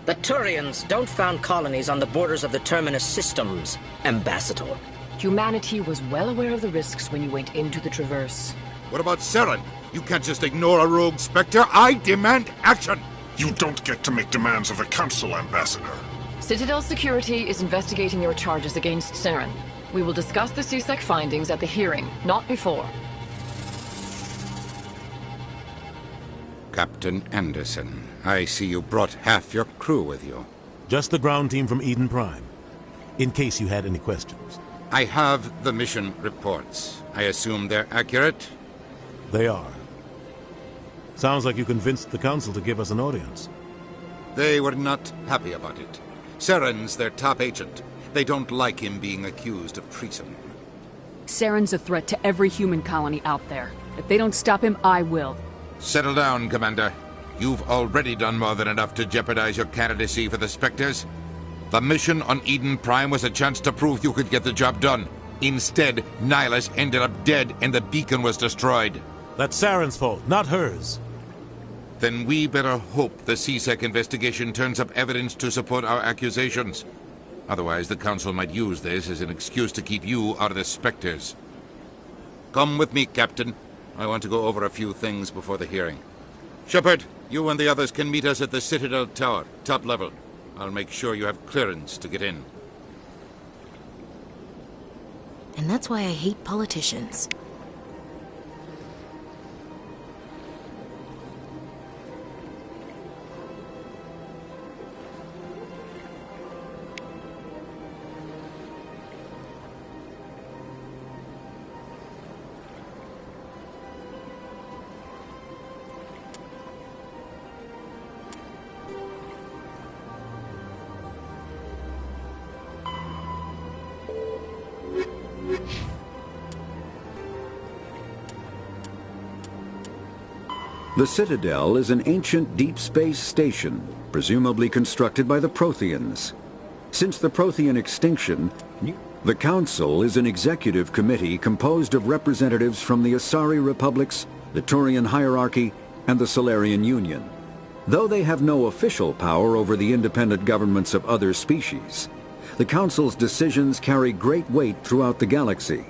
The Turians don't found colonies on the borders of the Terminus systems, Ambassador. Humanity was well aware of the risks when you went into the Traverse. What about Saren? You can't just ignore a rogue Spectre. I demand action! You don't get to make demands of the Council, Ambassador. Citadel Security is investigating your charges against Saren. We will discuss the CSEC findings at the hearing, not before. Captain Anderson, I see you brought half your crew with you. Just the ground team from Eden Prime, in case you had any questions. I have the mission reports. I assume they're accurate? They are. Sounds like you convinced the Council to give us an audience. They were not happy about it. Saren's their top agent. They don't like him being accused of treason. Saren's a threat to every human colony out there. If they don't stop him, I will. Settle down, Commander. You've already done more than enough to jeopardize your candidacy for the Spectres. The mission on Eden Prime was a chance to prove you could get the job done. Instead, Nihilus ended up dead and the beacon was destroyed. That's Saren's fault, not hers. Then we better hope the CSEC investigation turns up evidence to support our accusations. Otherwise, the Council might use this as an excuse to keep you out of the Spectres. Come with me, Captain. I want to go over a few things before the hearing. Shepard, you and the others can meet us at the Citadel Tower, top level. I'll make sure you have clearance to get in. And that's why I hate politicians. The Citadel is an ancient deep space station, presumably constructed by the Protheans. Since the Prothean extinction, the Council is an executive committee composed of representatives from the Asari Republics, the Turian hierarchy, and the Solarian Union. Though they have no official power over the independent governments of other species, the Council's decisions carry great weight throughout the galaxy.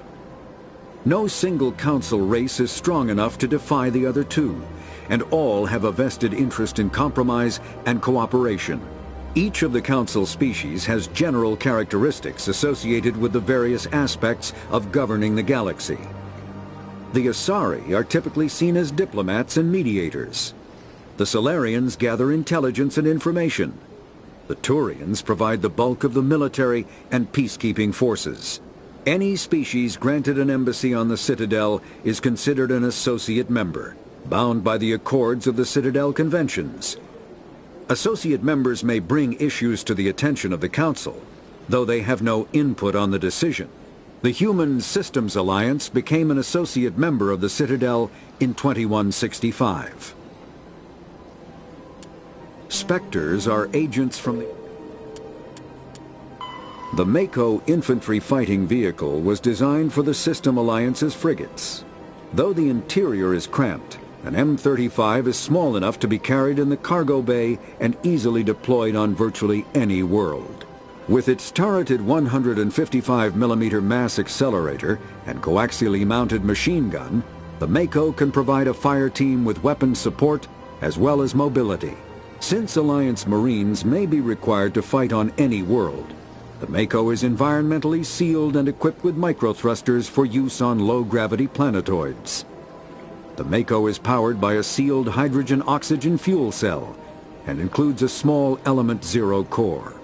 No single Council race is strong enough to defy the other two, and all have a vested interest in compromise and cooperation. Each of the Council species has general characteristics associated with the various aspects of governing the galaxy. The Asari are typically seen as diplomats and mediators. The Solarians gather intelligence and information. The Turians provide the bulk of the military and peacekeeping forces. Any species granted an embassy on the Citadel is considered an associate member, bound by the accords of the Citadel Conventions. Associate members may bring issues to the attention of the Council, though they have no input on the decision. The Human Systems Alliance became an associate member of the Citadel in 2165. Spectres are agents from the Mako infantry fighting vehicle was designed for the System Alliance's frigates. Though the interior is cramped, an M35 is small enough to be carried in the cargo bay and easily deployed on virtually any world. With its turreted 155mm mass accelerator and coaxially mounted machine gun, the Mako can provide a fire team with weapon support as well as mobility. Since Alliance Marines may be required to fight on any world, the Mako is environmentally sealed and equipped with microthrusters for use on low-gravity planetoids. The Mako is powered by a sealed hydrogen-oxygen fuel cell and includes a small Element Zero core.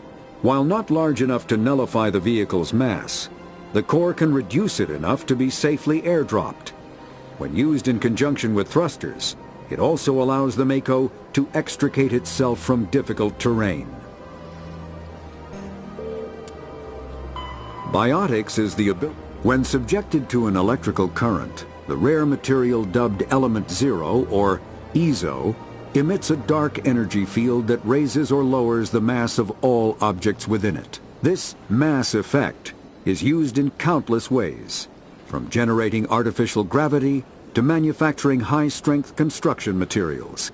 While not large enough to nullify the vehicle's mass, the core can reduce it enough to be safely airdropped. When used in conjunction with thrusters, it also allows the Mako to extricate itself from difficult terrain. Biotics is the ability. When subjected to an electrical current, the rare material dubbed Element Zero, or EZO, emits a dark energy field that raises or lowers the mass of all objects within it. This mass effect is used in countless ways, from generating artificial gravity to manufacturing high-strength construction materials.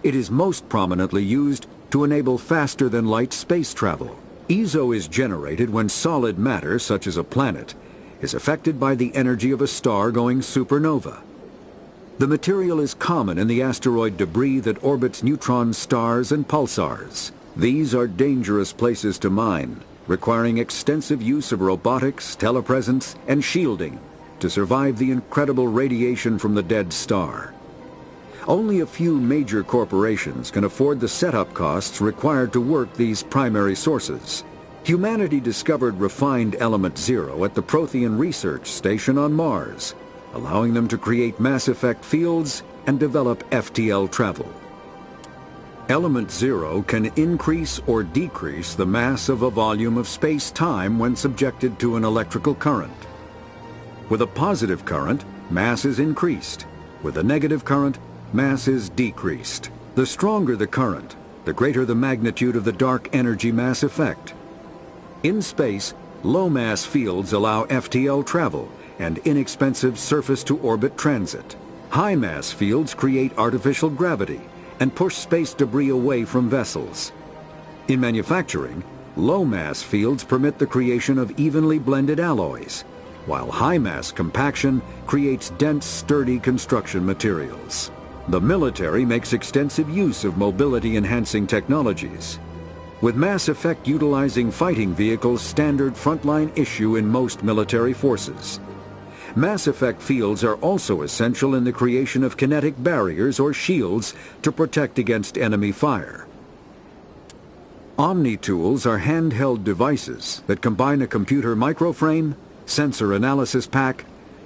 It is most prominently used to enable faster-than-light space travel. EZO is generated when solid matter, such as a planet, is affected by the energy of a star going supernova. The material is common in the asteroid debris that orbits neutron stars and pulsars. These are dangerous places to mine, requiring extensive use of robotics, telepresence, and shielding to survive the incredible radiation from the dead star. Only a few major corporations can afford the setup costs required to work these primary sources. Humanity discovered refined Element Zero at the Prothean Research Station on Mars, allowing them to create mass effect fields and develop FTL travel. Element Zero can increase or decrease the mass of a volume of space-time when subjected to an electrical current. With a positive current, mass is increased. With a negative current, mass is decreased. The stronger the current, the greater the magnitude of the dark energy mass effect. In space, low-mass fields allow FTL travel and inexpensive surface-to-orbit transit. High-mass fields create artificial gravity and push space debris away from vessels. In manufacturing, low-mass fields permit the creation of evenly blended alloys, while high-mass compaction creates dense, sturdy construction materials. The military makes extensive use of mobility-enhancing technologies, with Mass Effect utilizing fighting vehicles standard frontline issue in most military forces. Mass Effect fields are also essential in the creation of kinetic barriers or shields to protect against enemy fire. Omni-tools are handheld devices that combine a computer microframe, sensor analysis pack,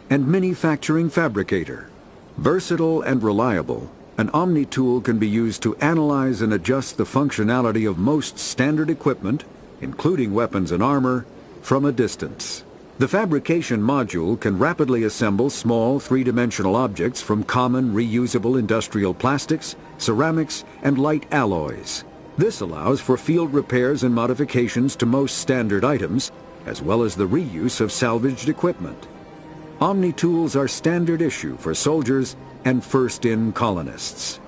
and manufacturing fabricator. Versatile and reliable, an Omni-tool can be used to analyze and adjust the functionality of most standard equipment, including weapons and armor, from a distance. The fabrication module can rapidly assemble small three-dimensional objects from common reusable industrial plastics, ceramics, and light alloys. This allows for field repairs and modifications to most standard items, as well as the reuse of salvaged equipment. Omni-tools are standard issue for soldiers and first-in colonists.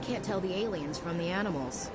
can't tell the aliens from the animals.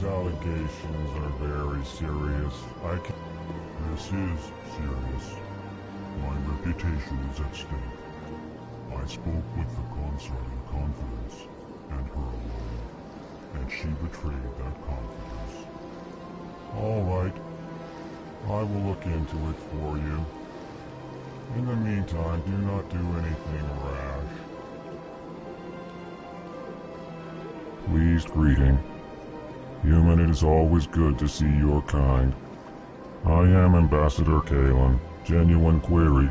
Allegations are very serious. This is serious. My reputation is at stake. I spoke with the consort in confidence, and her alone, and she betrayed that confidence. All right. I will look into it for you. In the meantime, do not do anything rash. Pleased greeting. Human, it is always good to see your kind. I am Ambassador Kalen. Genuine query.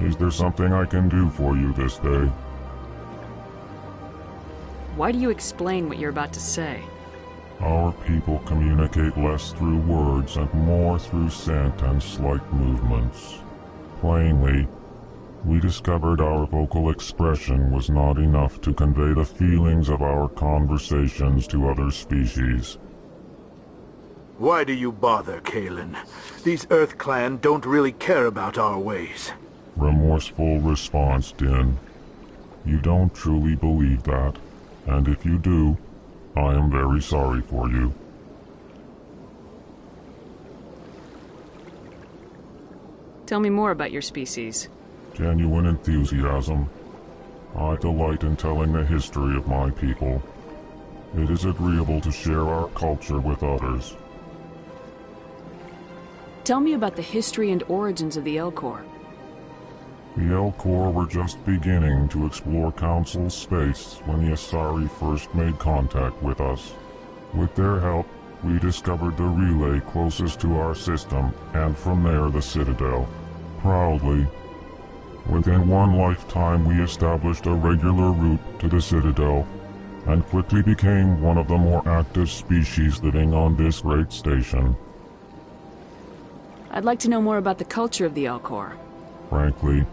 Is there something I can do for you this day? Why do you explain what you're about to say? Our people communicate less through words and more through scent and slight movements. Plainly, we discovered our vocal expression was not enough to convey the feelings of our conversations to other species. Why do you bother, Kalen? These Earth Clan don't really care about our ways. Remorseful response, Din. You don't truly believe that, and if you do, I am very sorry for you. Tell me more about your species. Genuine enthusiasm. I delight in telling the history of my people. It is agreeable to share our culture with others. Tell me about the history and origins of the Elcor. The Elcor were just beginning to explore Council space when the Asari first made contact with us. With their help, we discovered the relay closest to our system, and from there the Citadel. Proudly, within one lifetime we established a regular route to the Citadel, and quickly became one of the more active species living on this great station. I'd like to know more about the culture of the Elcor. Frankly,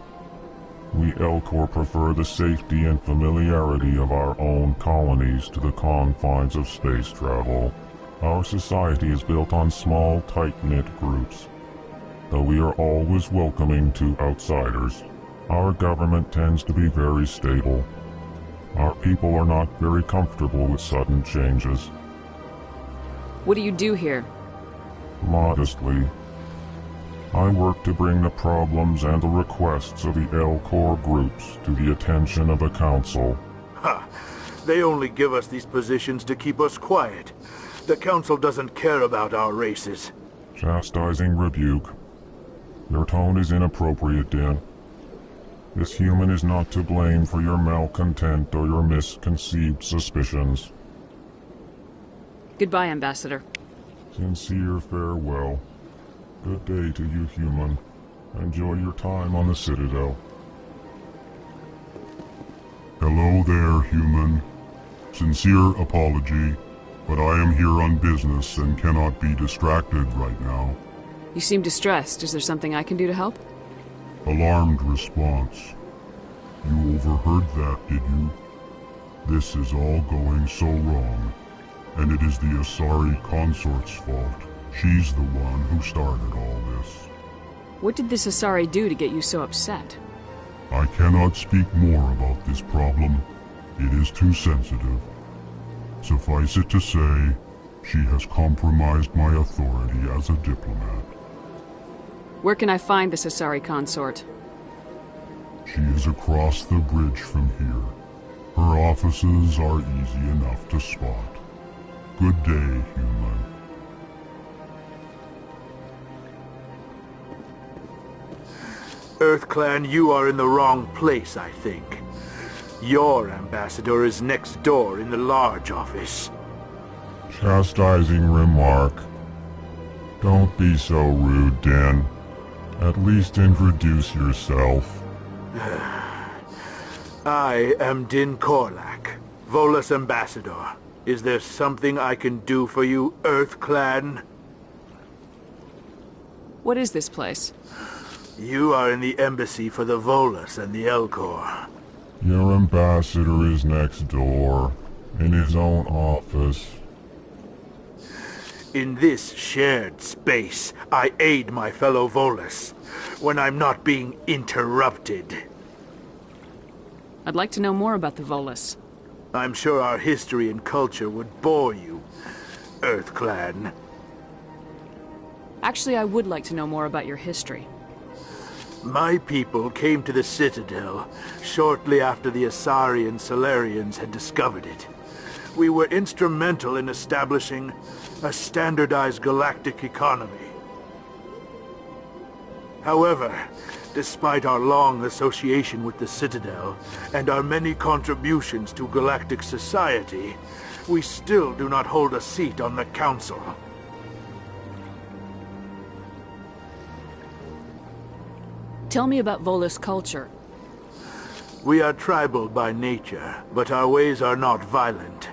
we Elcor prefer the safety and familiarity of our own colonies to the confines of space travel. Our society is built on small, tight-knit groups, though we are always welcoming to outsiders. Our government tends to be very stable. Our people are not very comfortable with sudden changes. What do you do here? Modestly, I work to bring the problems and the requests of the Elcor groups to the attention of the Council. Ha! They only give us these positions to keep us quiet. The Council doesn't care about our races. Chastising rebuke. Your tone is inappropriate, Din. This human is not to blame for your malcontent or your misconceived suspicions. Goodbye, Ambassador. Sincere farewell. Good day to you, human. Enjoy your time on the Citadel. Hello there, human. Sincere apology, but I am here on business and cannot be distracted right now. You seem distressed. Is there something I can do to help? Alarmed response. You overheard that, did you? This is all going so wrong, and it is the Asari consort's fault. She's the one who started all this. What did this Asari do to get you so upset? I cannot speak more about this problem. It is too sensitive. Suffice it to say, she has compromised my authority as a diplomat. Where can I find the Asari consort? She is across the bridge from here. Her offices are easy enough to spot. Good day, human. EarthClan, you are in the wrong place, I think. Your ambassador is next door in the large office. Chastising remark. Don't be so rude, Din. At least introduce yourself. I am Din Korlak, Volus ambassador. Is there something I can do for you, EarthClan? What is this place? You are in the embassy for the Volus and the Elcor. Your ambassador is next door, in his own office. In this shared space, I aid my fellow Volus, when I'm not being interrupted. I'd like to know more about the Volus. I'm sure our history and culture would bore you, EarthClan. Actually, I would like to know more about your history. My people came to the Citadel shortly after the Asari and Salarians had discovered it. We were instrumental in establishing a standardized galactic economy. However, despite our long association with the Citadel and our many contributions to galactic society, we still do not hold a seat on the Council. Tell me about Volus culture. We are tribal by nature, but our ways are not violent.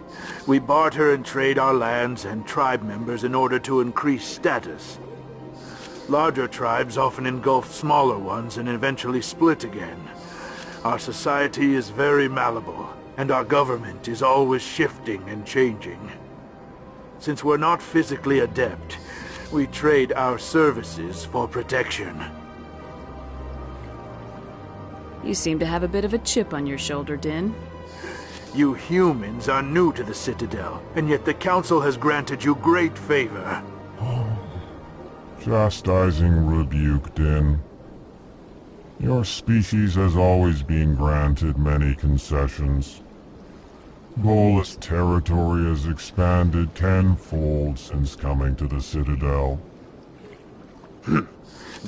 We barter and trade our lands and tribe members in order to increase status. Larger tribes often engulf smaller ones and eventually split again. Our society is very malleable, and our government is always shifting and changing. Since we're not physically adept, we trade our services for protection. You seem to have a bit of a chip on your shoulder, Din. You humans are new to the Citadel, and yet the Council has granted you great favor. Chastising rebuke, Din. Your species has always been granted many concessions. Volus territory has expanded tenfold since coming to the Citadel.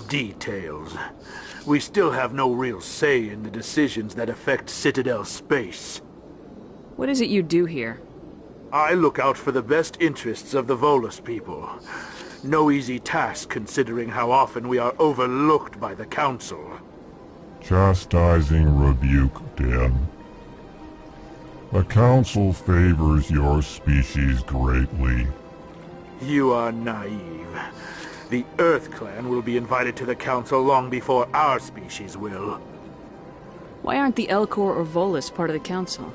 Details. We still have no real say in the decisions that affect Citadel space. What is it you do here? I look out for the best interests of the Volus people. No easy task considering how often we are overlooked by the Council. Chastising rebuke, Din. The Council favors your species greatly. You are naive. The EarthClan will be invited to the Council long before our species will. Why aren't the Elcor or Volus part of the Council?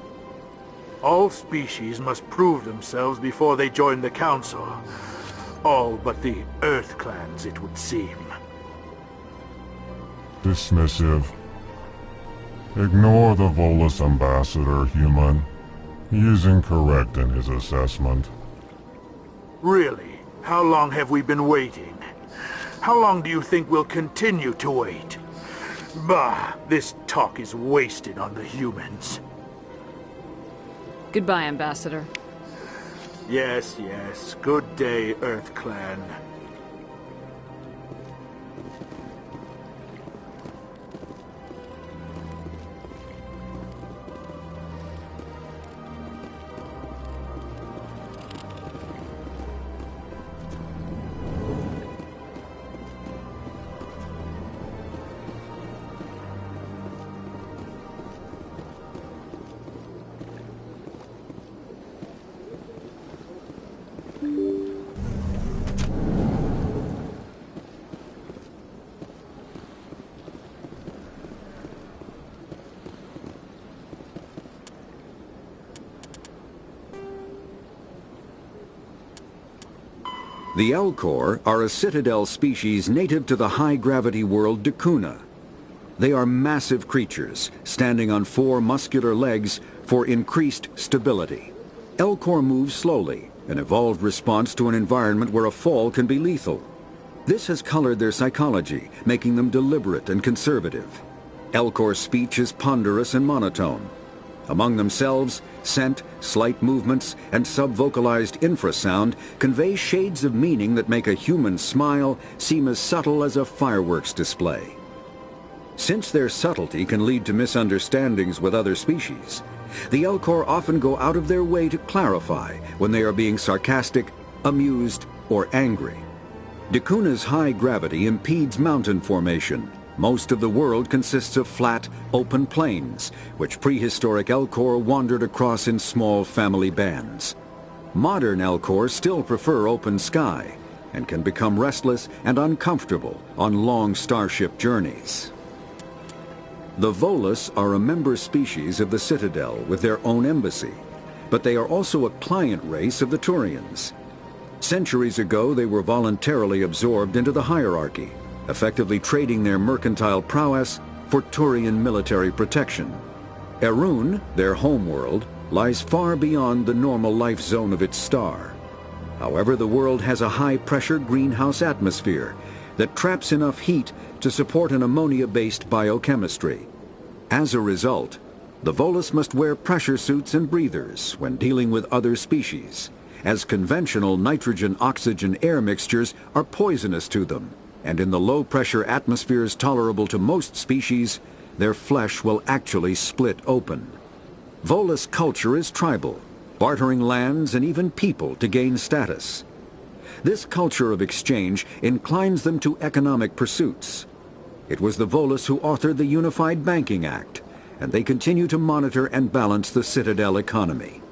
All species must prove themselves before they join the Council. All but the EarthClans, it would seem. Dismissive. Ignore the Volus ambassador, human. He is incorrect in his assessment. Really? How long have we been waiting? How long do you think we'll continue to wait? Bah, this talk is wasted on the humans. Goodbye, Ambassador. Yes, yes. Good day, EarthClan. The Elcor are a Citadel species native to the high-gravity world Dakuna. They are massive creatures, standing on 4 muscular legs for increased stability. Elcor moves slowly, an evolved response to an environment where a fall can be lethal. This has colored their psychology, making them deliberate and conservative. Elcor's speech is ponderous and monotone. Among themselves, scent, slight movements, and sub-vocalized infrasound convey shades of meaning that make a human smile seem as subtle as a fireworks display. Since their subtlety can lead to misunderstandings with other species, the Elcor often go out of their way to clarify when they are being sarcastic, amused, or angry. Dacuna's high gravity impedes mountain formation. Most of the world consists of flat, open plains, which prehistoric Elcor wandered across in small family bands. Modern Elcor still prefer open sky, and can become restless and uncomfortable on long starship journeys. The Volus are a member species of the Citadel with their own embassy, but they are also a client race of the Turians. Centuries ago, they were voluntarily absorbed into the hierarchy, effectively trading their mercantile prowess for Turian military protection. Erun, their homeworld, lies far beyond the normal life zone of its star. However, the world has a high-pressure greenhouse atmosphere that traps enough heat to support an ammonia-based biochemistry. As a result, the Volus must wear pressure suits and breathers when dealing with other species, as conventional nitrogen-oxygen air mixtures are poisonous to them, and in the low-pressure atmospheres tolerable to most species, their flesh will actually split open. Volus culture is tribal, bartering lands and even people to gain status. This culture of exchange inclines them to economic pursuits. It was the Volus who authored the Unified Banking Act, and they continue to monitor and balance the Citadel economy.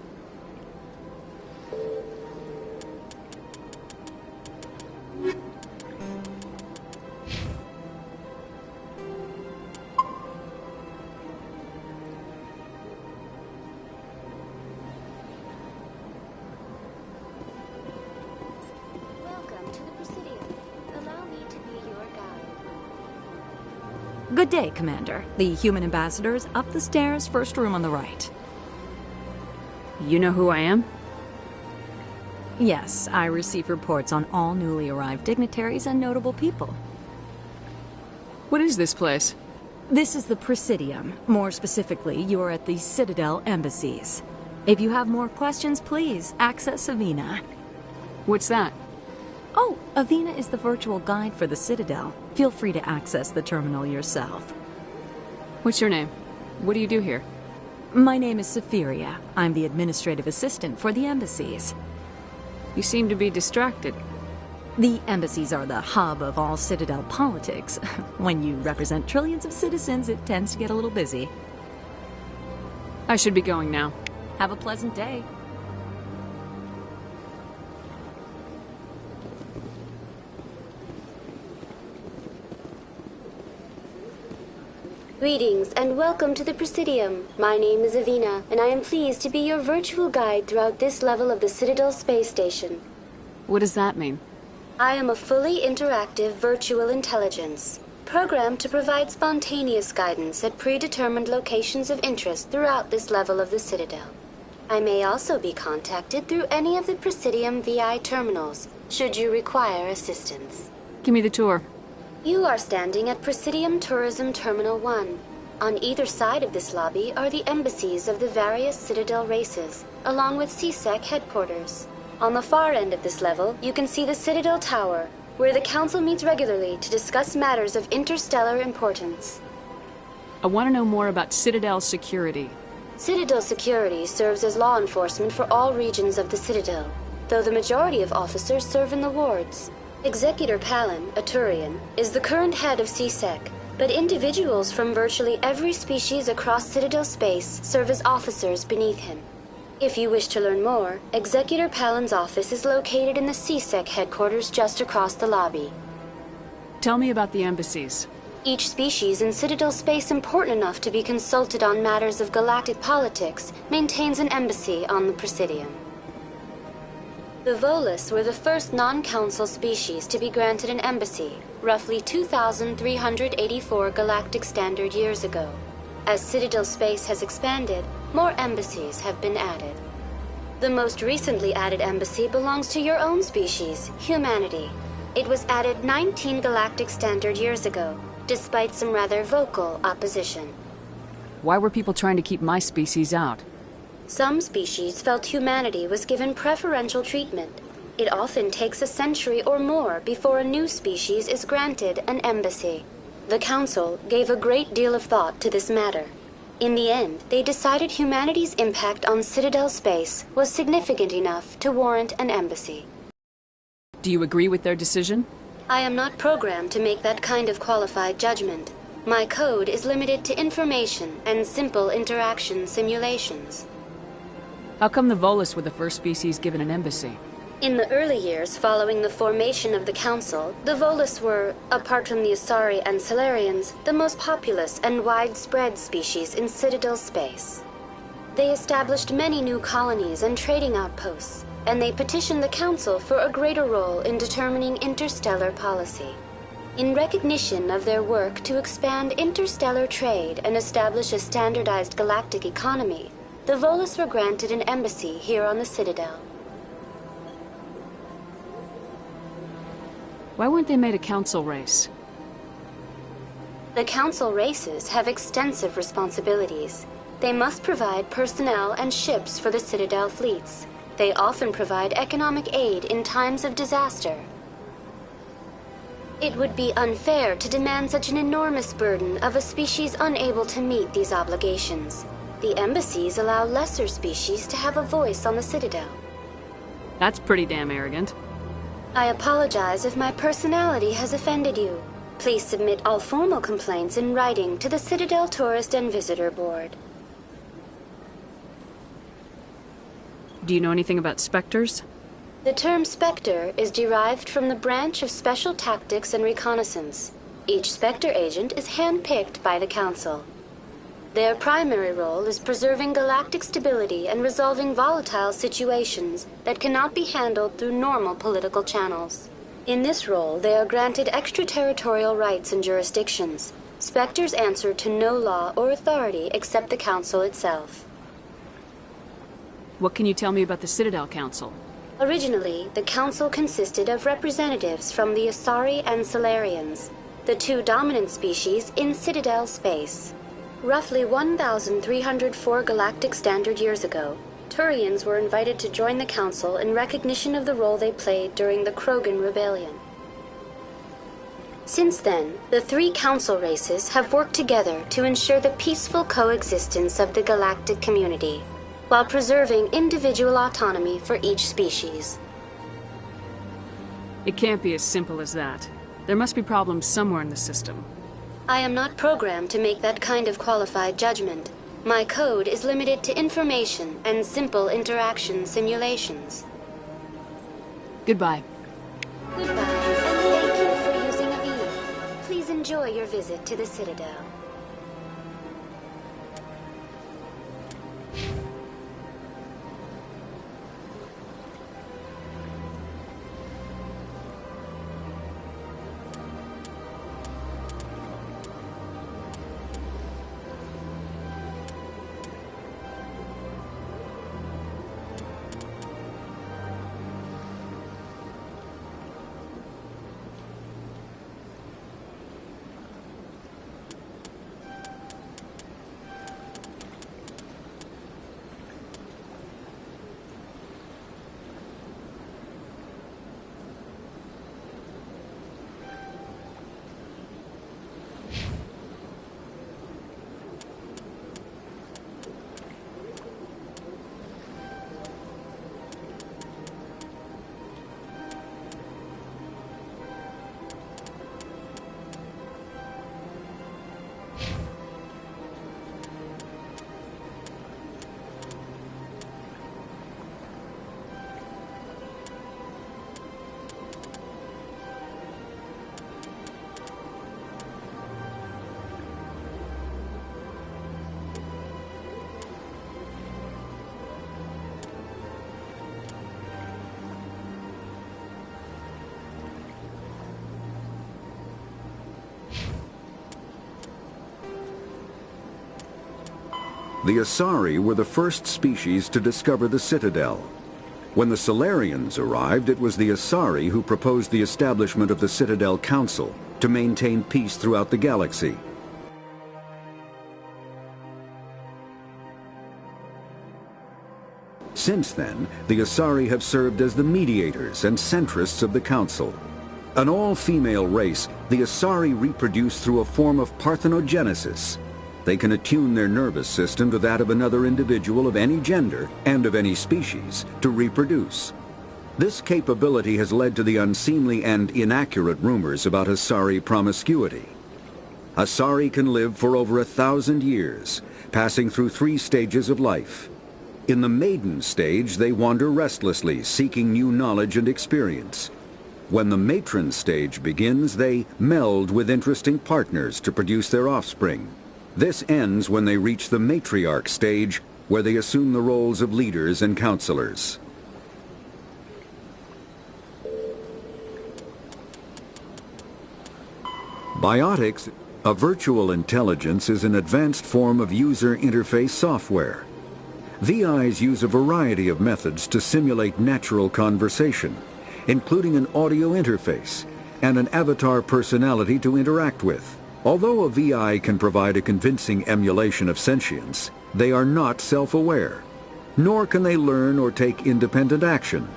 Good day, Commander. The human ambassador is up the stairs, first room on the right. You know who I am? Yes, I receive reports on all newly arrived dignitaries and notable people. What is this place? This is the Presidium. More specifically, you are at the Citadel embassies. If you have more questions, please access Avina. What's that? Oh, Avina is the virtual guide for the Citadel. Feel free to access the terminal yourself. What's your name? What do you do here? My name is Safiria. I'm the administrative assistant for the embassies. You seem to be distracted. The embassies are the hub of all Citadel politics. When you represent trillions of citizens, it tends to get a little busy. I should be going now. Have a pleasant day. Greetings and welcome to the Presidium. My name is Avina, and I am pleased to be your virtual guide throughout this level of the Citadel space station. What does that mean? I am a fully interactive virtual intelligence, programmed to provide spontaneous guidance at predetermined locations of interest throughout this level of the Citadel. I may also be contacted through any of the Presidium VI terminals, should you require assistance. Give me the tour. You are standing at Presidium Tourism Terminal 1. On either side of this lobby are the embassies of the various Citadel races, along with CSEC headquarters. On the far end of this level, you can see the Citadel Tower, where the Council meets regularly to discuss matters of interstellar importance. I want to know more about Citadel security. Citadel security serves as law enforcement for all regions of the Citadel, though the majority of officers serve in the wards. Executor Palin, a Turian, is the current head of CSEC, but individuals from virtually every species across Citadel space serve as officers beneath him. If you wish to learn more, Executor Palin's office is located in the CSEC headquarters just across the lobby. Tell me about the embassies. Each species in Citadel space important enough to be consulted on matters of galactic politics maintains an embassy on the Presidium. The Volus were the first non-council species to be granted an embassy, roughly 2,384 galactic standard years ago. As Citadel space has expanded, more embassies have been added. The most recently added embassy belongs to your own species, humanity. It was added 19 galactic standard years ago, despite some rather vocal opposition. Why were people trying to keep my species out? Some species felt humanity was given preferential treatment. It often takes a century or more before a new species is granted an embassy. The Council gave a great deal of thought to this matter. In the end, they decided humanity's impact on Citadel space was significant enough to warrant an embassy. Do you agree with their decision? I am not programmed to make that kind of qualified judgment. My code is limited to information and simple interaction simulations. How come the Volus were the first species given an embassy? In the early years following the formation of the Council, the Volus were, apart from the Asari and Salarians, the most populous and widespread species in Citadel space. They established many new colonies and trading outposts, and they petitioned the Council for a greater role in determining interstellar policy. In recognition of their work to expand interstellar trade and establish a standardized galactic economy, the Volus were granted an embassy here on the Citadel. Why weren't they made a council race? The Council races have extensive responsibilities. They must provide personnel and ships for the Citadel fleets. They often provide economic aid in times of disaster. It would be unfair to demand such an enormous burden of a species unable to meet these obligations. The embassies allow lesser species to have a voice on the Citadel. That's pretty damn arrogant. I apologize if my personality has offended you. Please submit all formal complaints in writing to the Citadel Tourist and Visitor Board. Do you know anything about specters? The term Spectre is derived from the branch of Special Tactics and Reconnaissance. Each Spectre agent is handpicked by the Council. Their primary role is preserving galactic stability and resolving volatile situations that cannot be handled through normal political channels. In this role, they are granted extraterritorial rights and jurisdictions. Spectres answer to no law or authority except the Council itself. What can you tell me about the Citadel Council? Originally, the Council consisted of representatives from the Asari and Salarians, the two dominant species in Citadel space. Roughly 1,304 galactic standard years ago, Turians were invited to join the Council in recognition of the role they played during the Krogan Rebellion. Since then, the three Council races have worked together to ensure the peaceful coexistence of the galactic community, while preserving individual autonomy for each species. It can't be as simple as that. There must be problems somewhere in the system. I am not programmed to make that kind of qualified judgment. My code is limited to information and simple interaction simulations. Goodbye. Goodbye, and thank you for using Aviv. Please enjoy your visit to the Citadel. The Asari were the first species to discover the Citadel. When the Solarians arrived, it was the Asari who proposed the establishment of the Citadel Council to maintain peace throughout the galaxy. Since then, the Asari have served as the mediators and centrists of the Council. An all-female race, the Asari reproduce through a form of parthenogenesis. They can attune their nervous system to that of another individual of any gender and of any species to reproduce. This capability has led to the unseemly and inaccurate rumors about Asari promiscuity. Asari can live for over 1,000 years, passing through 3 stages of life. In the maiden stage, they wander restlessly, seeking new knowledge and experience. When the matron stage begins, they meld with interesting partners to produce their offspring. This ends when they reach the matriarch stage, where they assume the roles of leaders and counselors. Biotics, a virtual intelligence, is an advanced form of user interface software. VIs use a variety of methods to simulate natural conversation, including an audio interface and an avatar personality to interact with. Although a VI can provide a convincing emulation of sentience, they are not self-aware, nor can they learn or take independent action.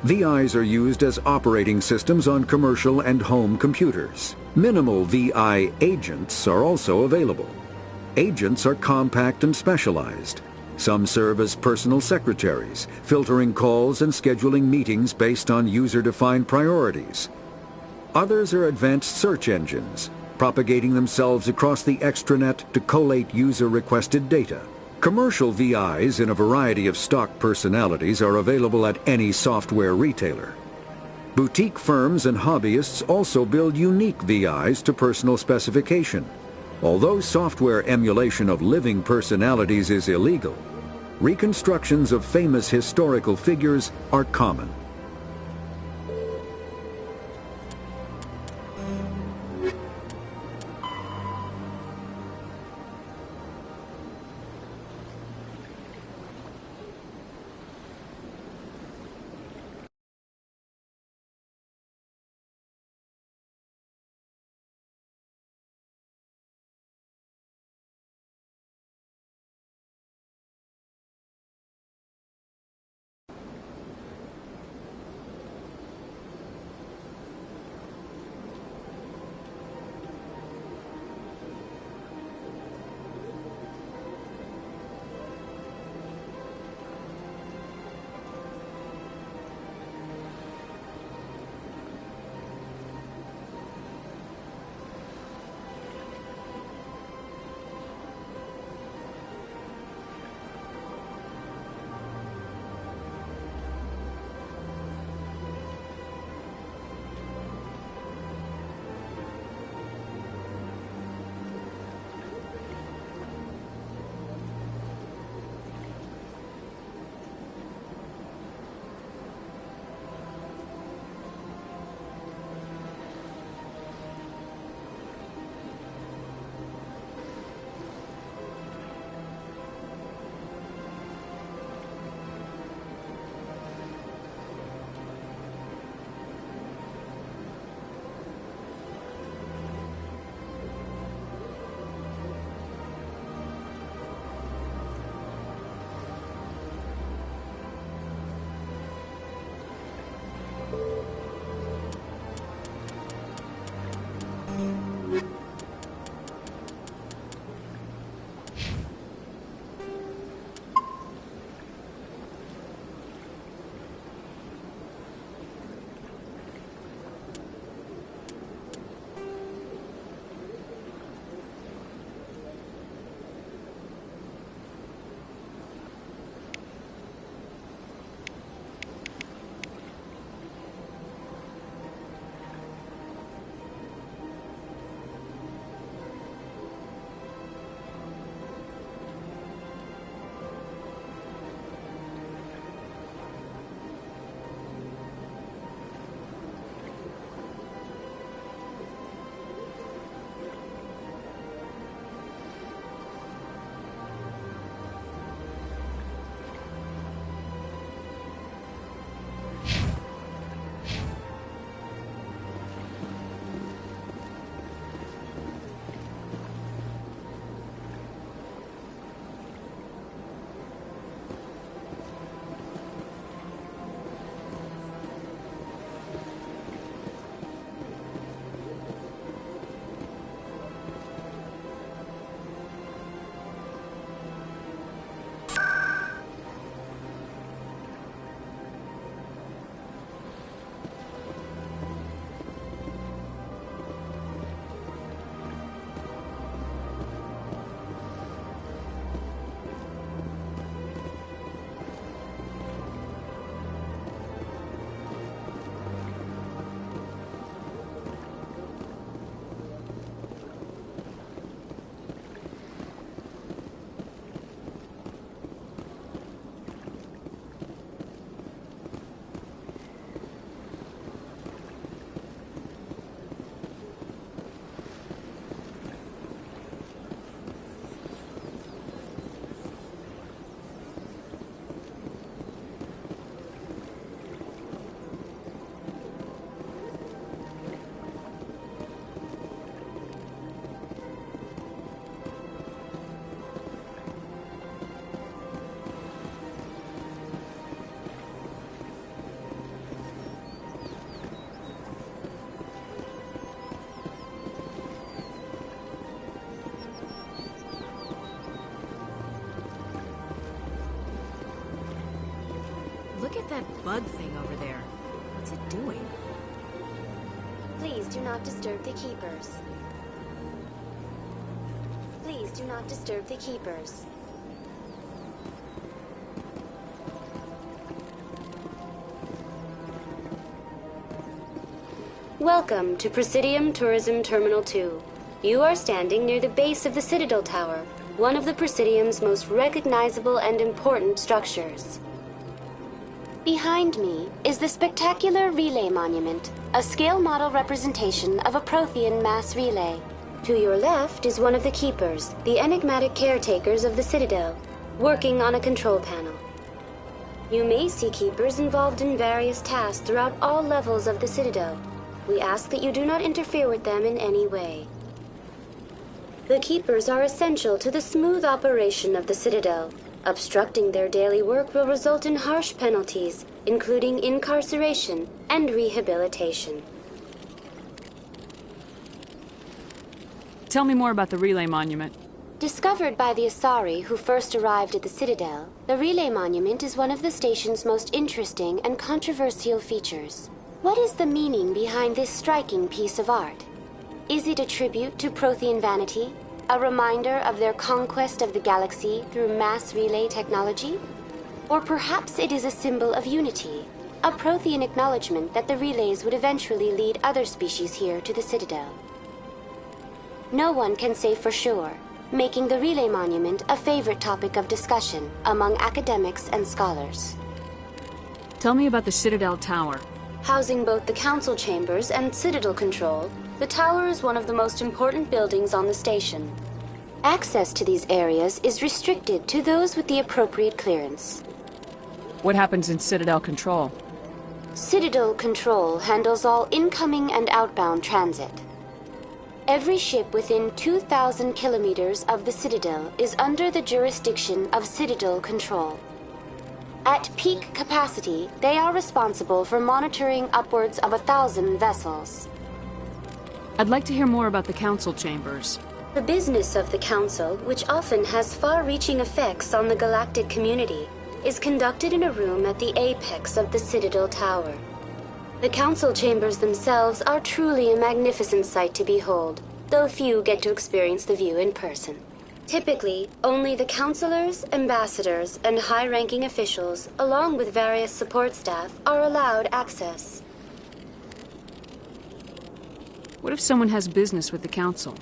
VIs are used as operating systems on commercial and home computers. Minimal VI agents are also available. Agents are compact and specialized. Some serve as personal secretaries, filtering calls and scheduling meetings based on user-defined priorities. Others are advanced search engines, propagating themselves across the extranet to collate user-requested data. Commercial VIs in a variety of stock personalities are available at any software retailer. Boutique firms and hobbyists also build unique VIs to personal specification. Although software emulation of living personalities is illegal, reconstructions of famous historical figures are common. that bug thing over there? What's it doing? Please do not disturb the keepers. Please do not disturb the keepers. Welcome to Presidium Tourism Terminal 2. You are standing near the base of the Citadel Tower, one of the Presidium's most recognizable and important structures. Behind me is the spectacular Relay Monument, a scale model representation of a Prothean mass relay. To your left is one of the Keepers, the enigmatic caretakers of the Citadel, working on a control panel. You may see Keepers involved in various tasks throughout all levels of the Citadel. We ask that you do not interfere with them in any way. The Keepers are essential to the smooth operation of the Citadel. Obstructing their daily work will result in harsh penalties, including incarceration and rehabilitation. Tell me more about the Relay Monument. Discovered by the Asari who first arrived at the Citadel, the Relay Monument is one of the station's most interesting and controversial features. What is the meaning behind this striking piece of art? Is it a tribute to Prothean vanity? A reminder of their conquest of the galaxy through mass relay technology? Or perhaps it is a symbol of unity, a Prothean acknowledgement that the relays would eventually lead other species here to the Citadel. No one can say for sure, making the Relay Monument a favorite topic of discussion among academics and scholars. Tell me about the Citadel Tower. Housing both the council chambers and Citadel Control, the tower is one of the most important buildings on the station. Access to these areas is restricted to those with the appropriate clearance. What happens in Citadel Control? Citadel Control handles all incoming and outbound transit. Every ship within 2,000 kilometers of the Citadel is under the jurisdiction of Citadel Control. At peak capacity, they are responsible for monitoring upwards of 1,000 vessels. I'd like to hear more about the council chambers. The business of the council, which often has far-reaching effects on the galactic community, is conducted in a room at the apex of the Citadel Tower. The council chambers themselves are truly a magnificent sight to behold, though few get to experience the view in person. Typically, only the councilors, ambassadors, and high-ranking officials, along with various support staff, are allowed access. What if someone has business with the council?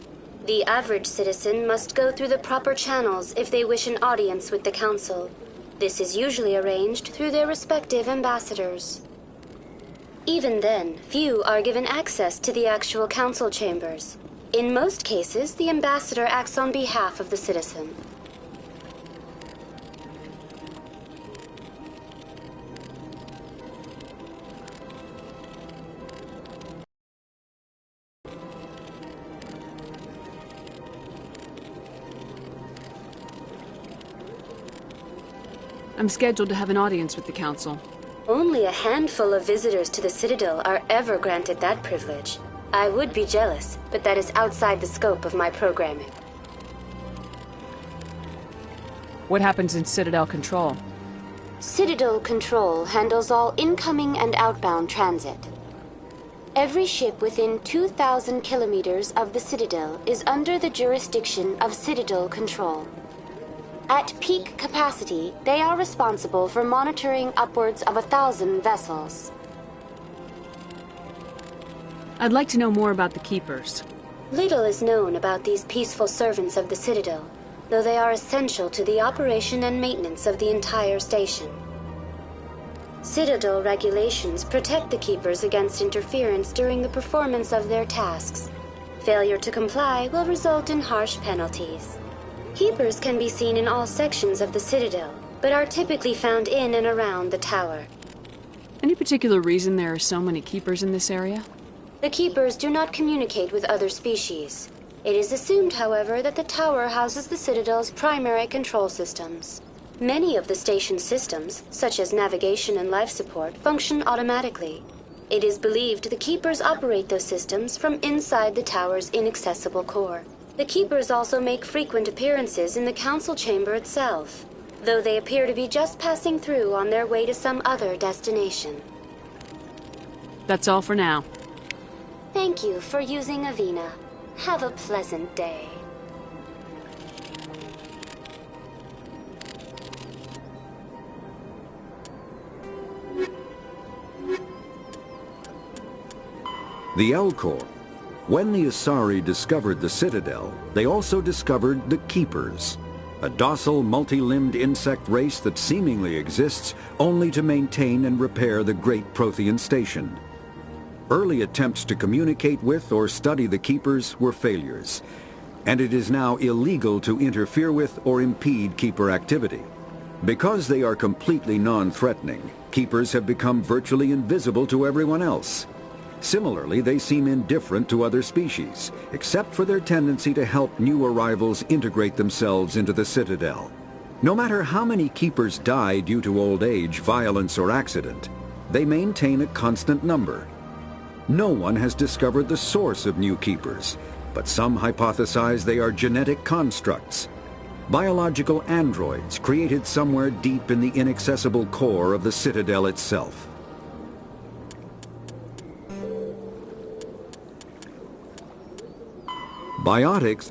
The average citizen must go through the proper channels if they wish an audience with the council. This is usually arranged through their respective ambassadors. Even then, few are given access to the actual council chambers. In most cases, the ambassador acts on behalf of the citizen. I'm scheduled to have an audience with the council. Only a handful of visitors to the Citadel are ever granted that privilege. I would be jealous, but that is outside the scope of my programming. What happens in Citadel Control? Citadel Control handles all incoming and outbound transit. Every ship within 2,000 kilometers of the Citadel is under the jurisdiction of Citadel Control. At peak capacity, they are responsible for monitoring upwards of 1,000 vessels. I'd like to know more about the Keepers. Little is known about these peaceful servants of the Citadel, though they are essential to the operation and maintenance of the entire station. Citadel regulations protect the Keepers against interference during the performance of their tasks. Failure to comply will result in harsh penalties. Keepers can be seen in all sections of the Citadel, but are typically found in and around the tower. Any particular reason there are so many Keepers in this area? The Keepers do not communicate with other species. It is assumed, however, that the tower houses the Citadel's primary control systems. Many of the station's systems, such as navigation and life support, function automatically. It is believed the Keepers operate those systems from inside the tower's inaccessible core. The Keepers also make frequent appearances in the council chamber itself. though they appear to be just passing through on their way to some other destination. That's all for now. Thank you for using Avina. Have a pleasant day. The Elcor. When the Asari discovered the Citadel, they also discovered the Keepers, a docile, multi-limbed insect race that seemingly exists only to maintain and repair the Great Prothean Station. Early attempts to communicate with or study the Keepers were failures, and it is now illegal to interfere with or impede Keeper activity. Because they are completely non-threatening, Keepers have become virtually invisible to everyone else. Similarly, they seem indifferent to other species, except for their tendency to help new arrivals integrate themselves into the Citadel. No matter how many Keepers die due to old age, violence, or accident, they maintain a constant number. No one has discovered the source of new Keepers, but some hypothesize they are genetic constructs, biological androids created somewhere deep in the inaccessible core of the Citadel itself. Biotics.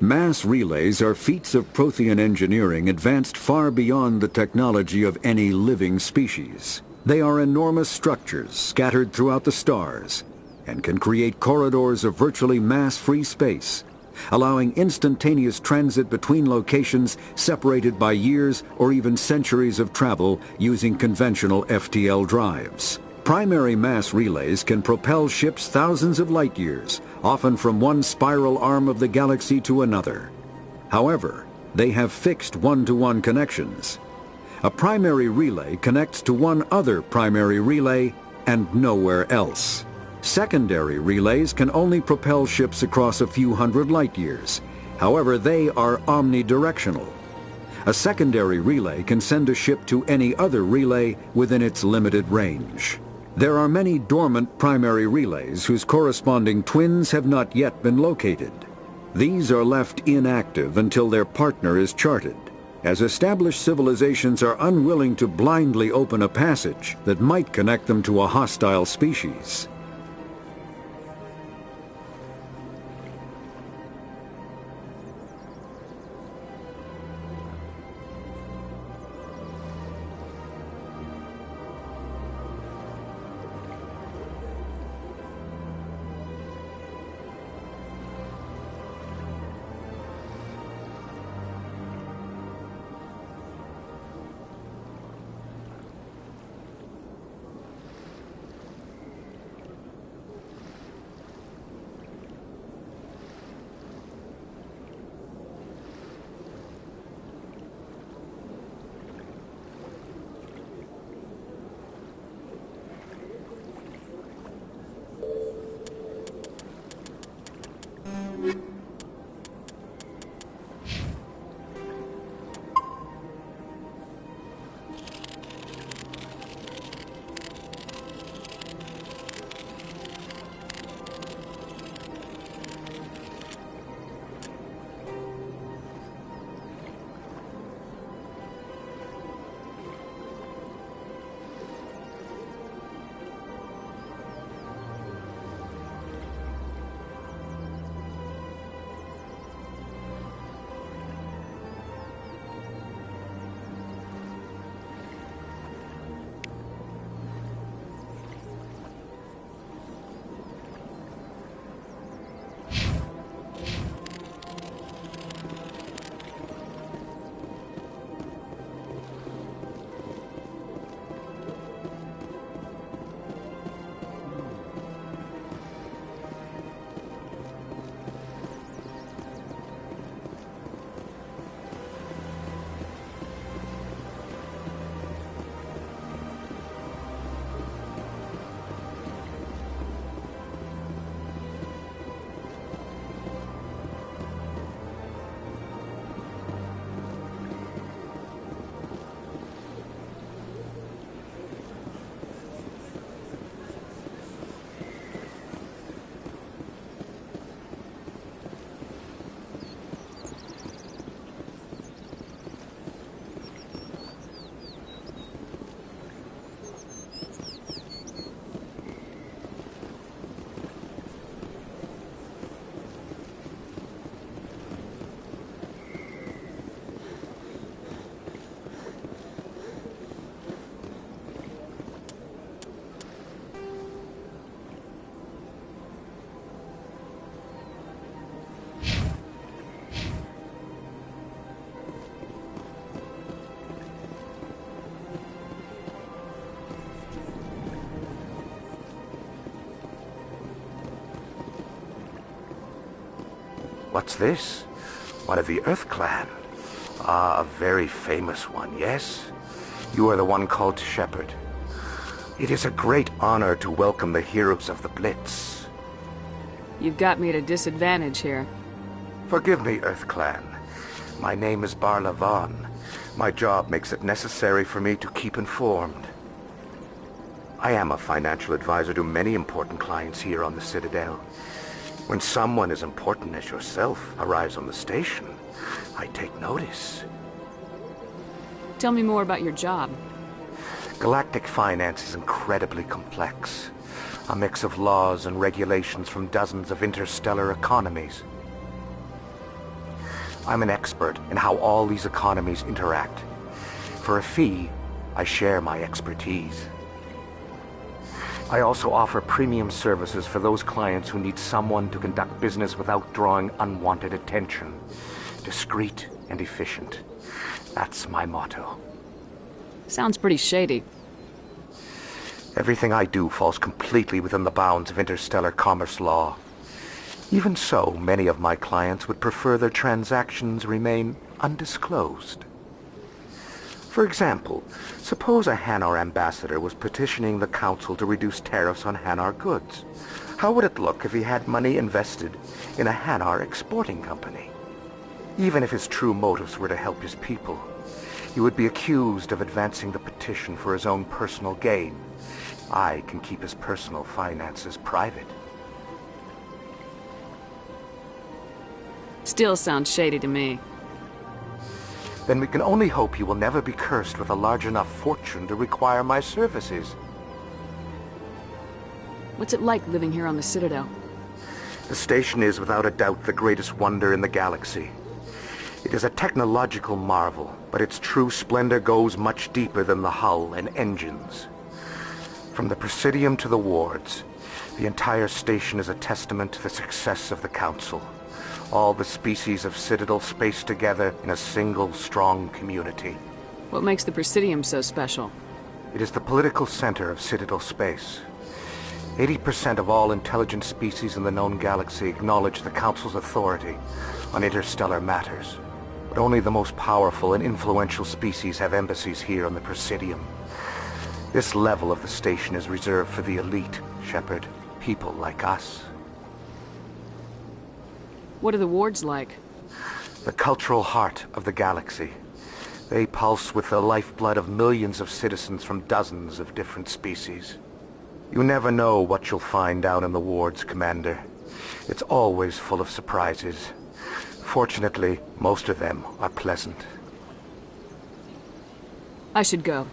Mass relays are feats of Prothean engineering advanced far beyond the technology of any living species. They are enormous structures scattered throughout the stars and can create corridors of virtually mass-free space, allowing instantaneous transit between locations separated by years or even centuries of travel using conventional FTL drives. Primary mass relays can propel ships thousands of light years, often from one spiral arm of the galaxy to another. However, they have fixed one-to-one connections. A primary relay connects to one other primary relay and nowhere else. Secondary relays can only propel ships across a few hundred light years. However, they are omnidirectional. A secondary relay can send a ship to any other relay within its limited range. There are many dormant primary relays whose corresponding twins have not yet been located. These are left inactive until their partner is charted, as established civilizations are unwilling to blindly open a passage that might connect them to a hostile species. What's this? One of the Earth Clan. Ah, a very famous one, yes? You are the one called Shepard. It is a great honor to welcome the heroes of the Blitz. You've got me at a disadvantage here. Forgive me, Earth Clan. My name is Barla Vaughn. My job makes it necessary for me to keep informed. I am a financial advisor to many important clients here on the Citadel. When someone as important as yourself arrives on the station, I take notice. Tell me more about your job. Galactic finance is incredibly complex. A mix of laws and regulations from dozens of interstellar economies. I'm an expert in how all these economies interact. For a fee, I share my expertise. I also offer premium services for those clients who need someone to conduct business without drawing unwanted attention. Discreet and efficient. That's my motto. Sounds pretty shady. Everything I do falls completely within the bounds of interstellar commerce law. Even so, many of my clients would prefer their transactions remain undisclosed. For example, suppose a Hanar ambassador was petitioning the Council to reduce tariffs on Hanar goods. How would it look if he had money invested in a Hanar exporting company? Even if his true motives were to help his people, he would be accused of advancing the petition for his own personal gain. I can keep his personal finances private. Still sounds shady to me. Then we can only hope you will never be cursed with a large enough fortune to require my services. What's it like living here on the Citadel? The station is without a doubt the greatest wonder in the galaxy. It is a technological marvel, but its true splendor goes much deeper than the hull and engines. From the Presidium to the wards, the entire station is a testament to the success of the Council. All the species of Citadel spaced together in a single, strong community. What makes the Presidium so special? It is the political center of Citadel space. 80% of all intelligent species in the known galaxy acknowledge the Council's authority on interstellar matters. But only the most powerful and influential species have embassies here on the Presidium. This level of the station is reserved for the elite, Shepard. People like us. What are the wards like? The cultural heart of the galaxy. They pulse with the lifeblood of millions of citizens from dozens of different species. You never know what you'll find down in the wards, Commander. It's always full of surprises. Fortunately, most of them are pleasant. I should go.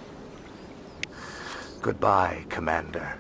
Goodbye, Commander.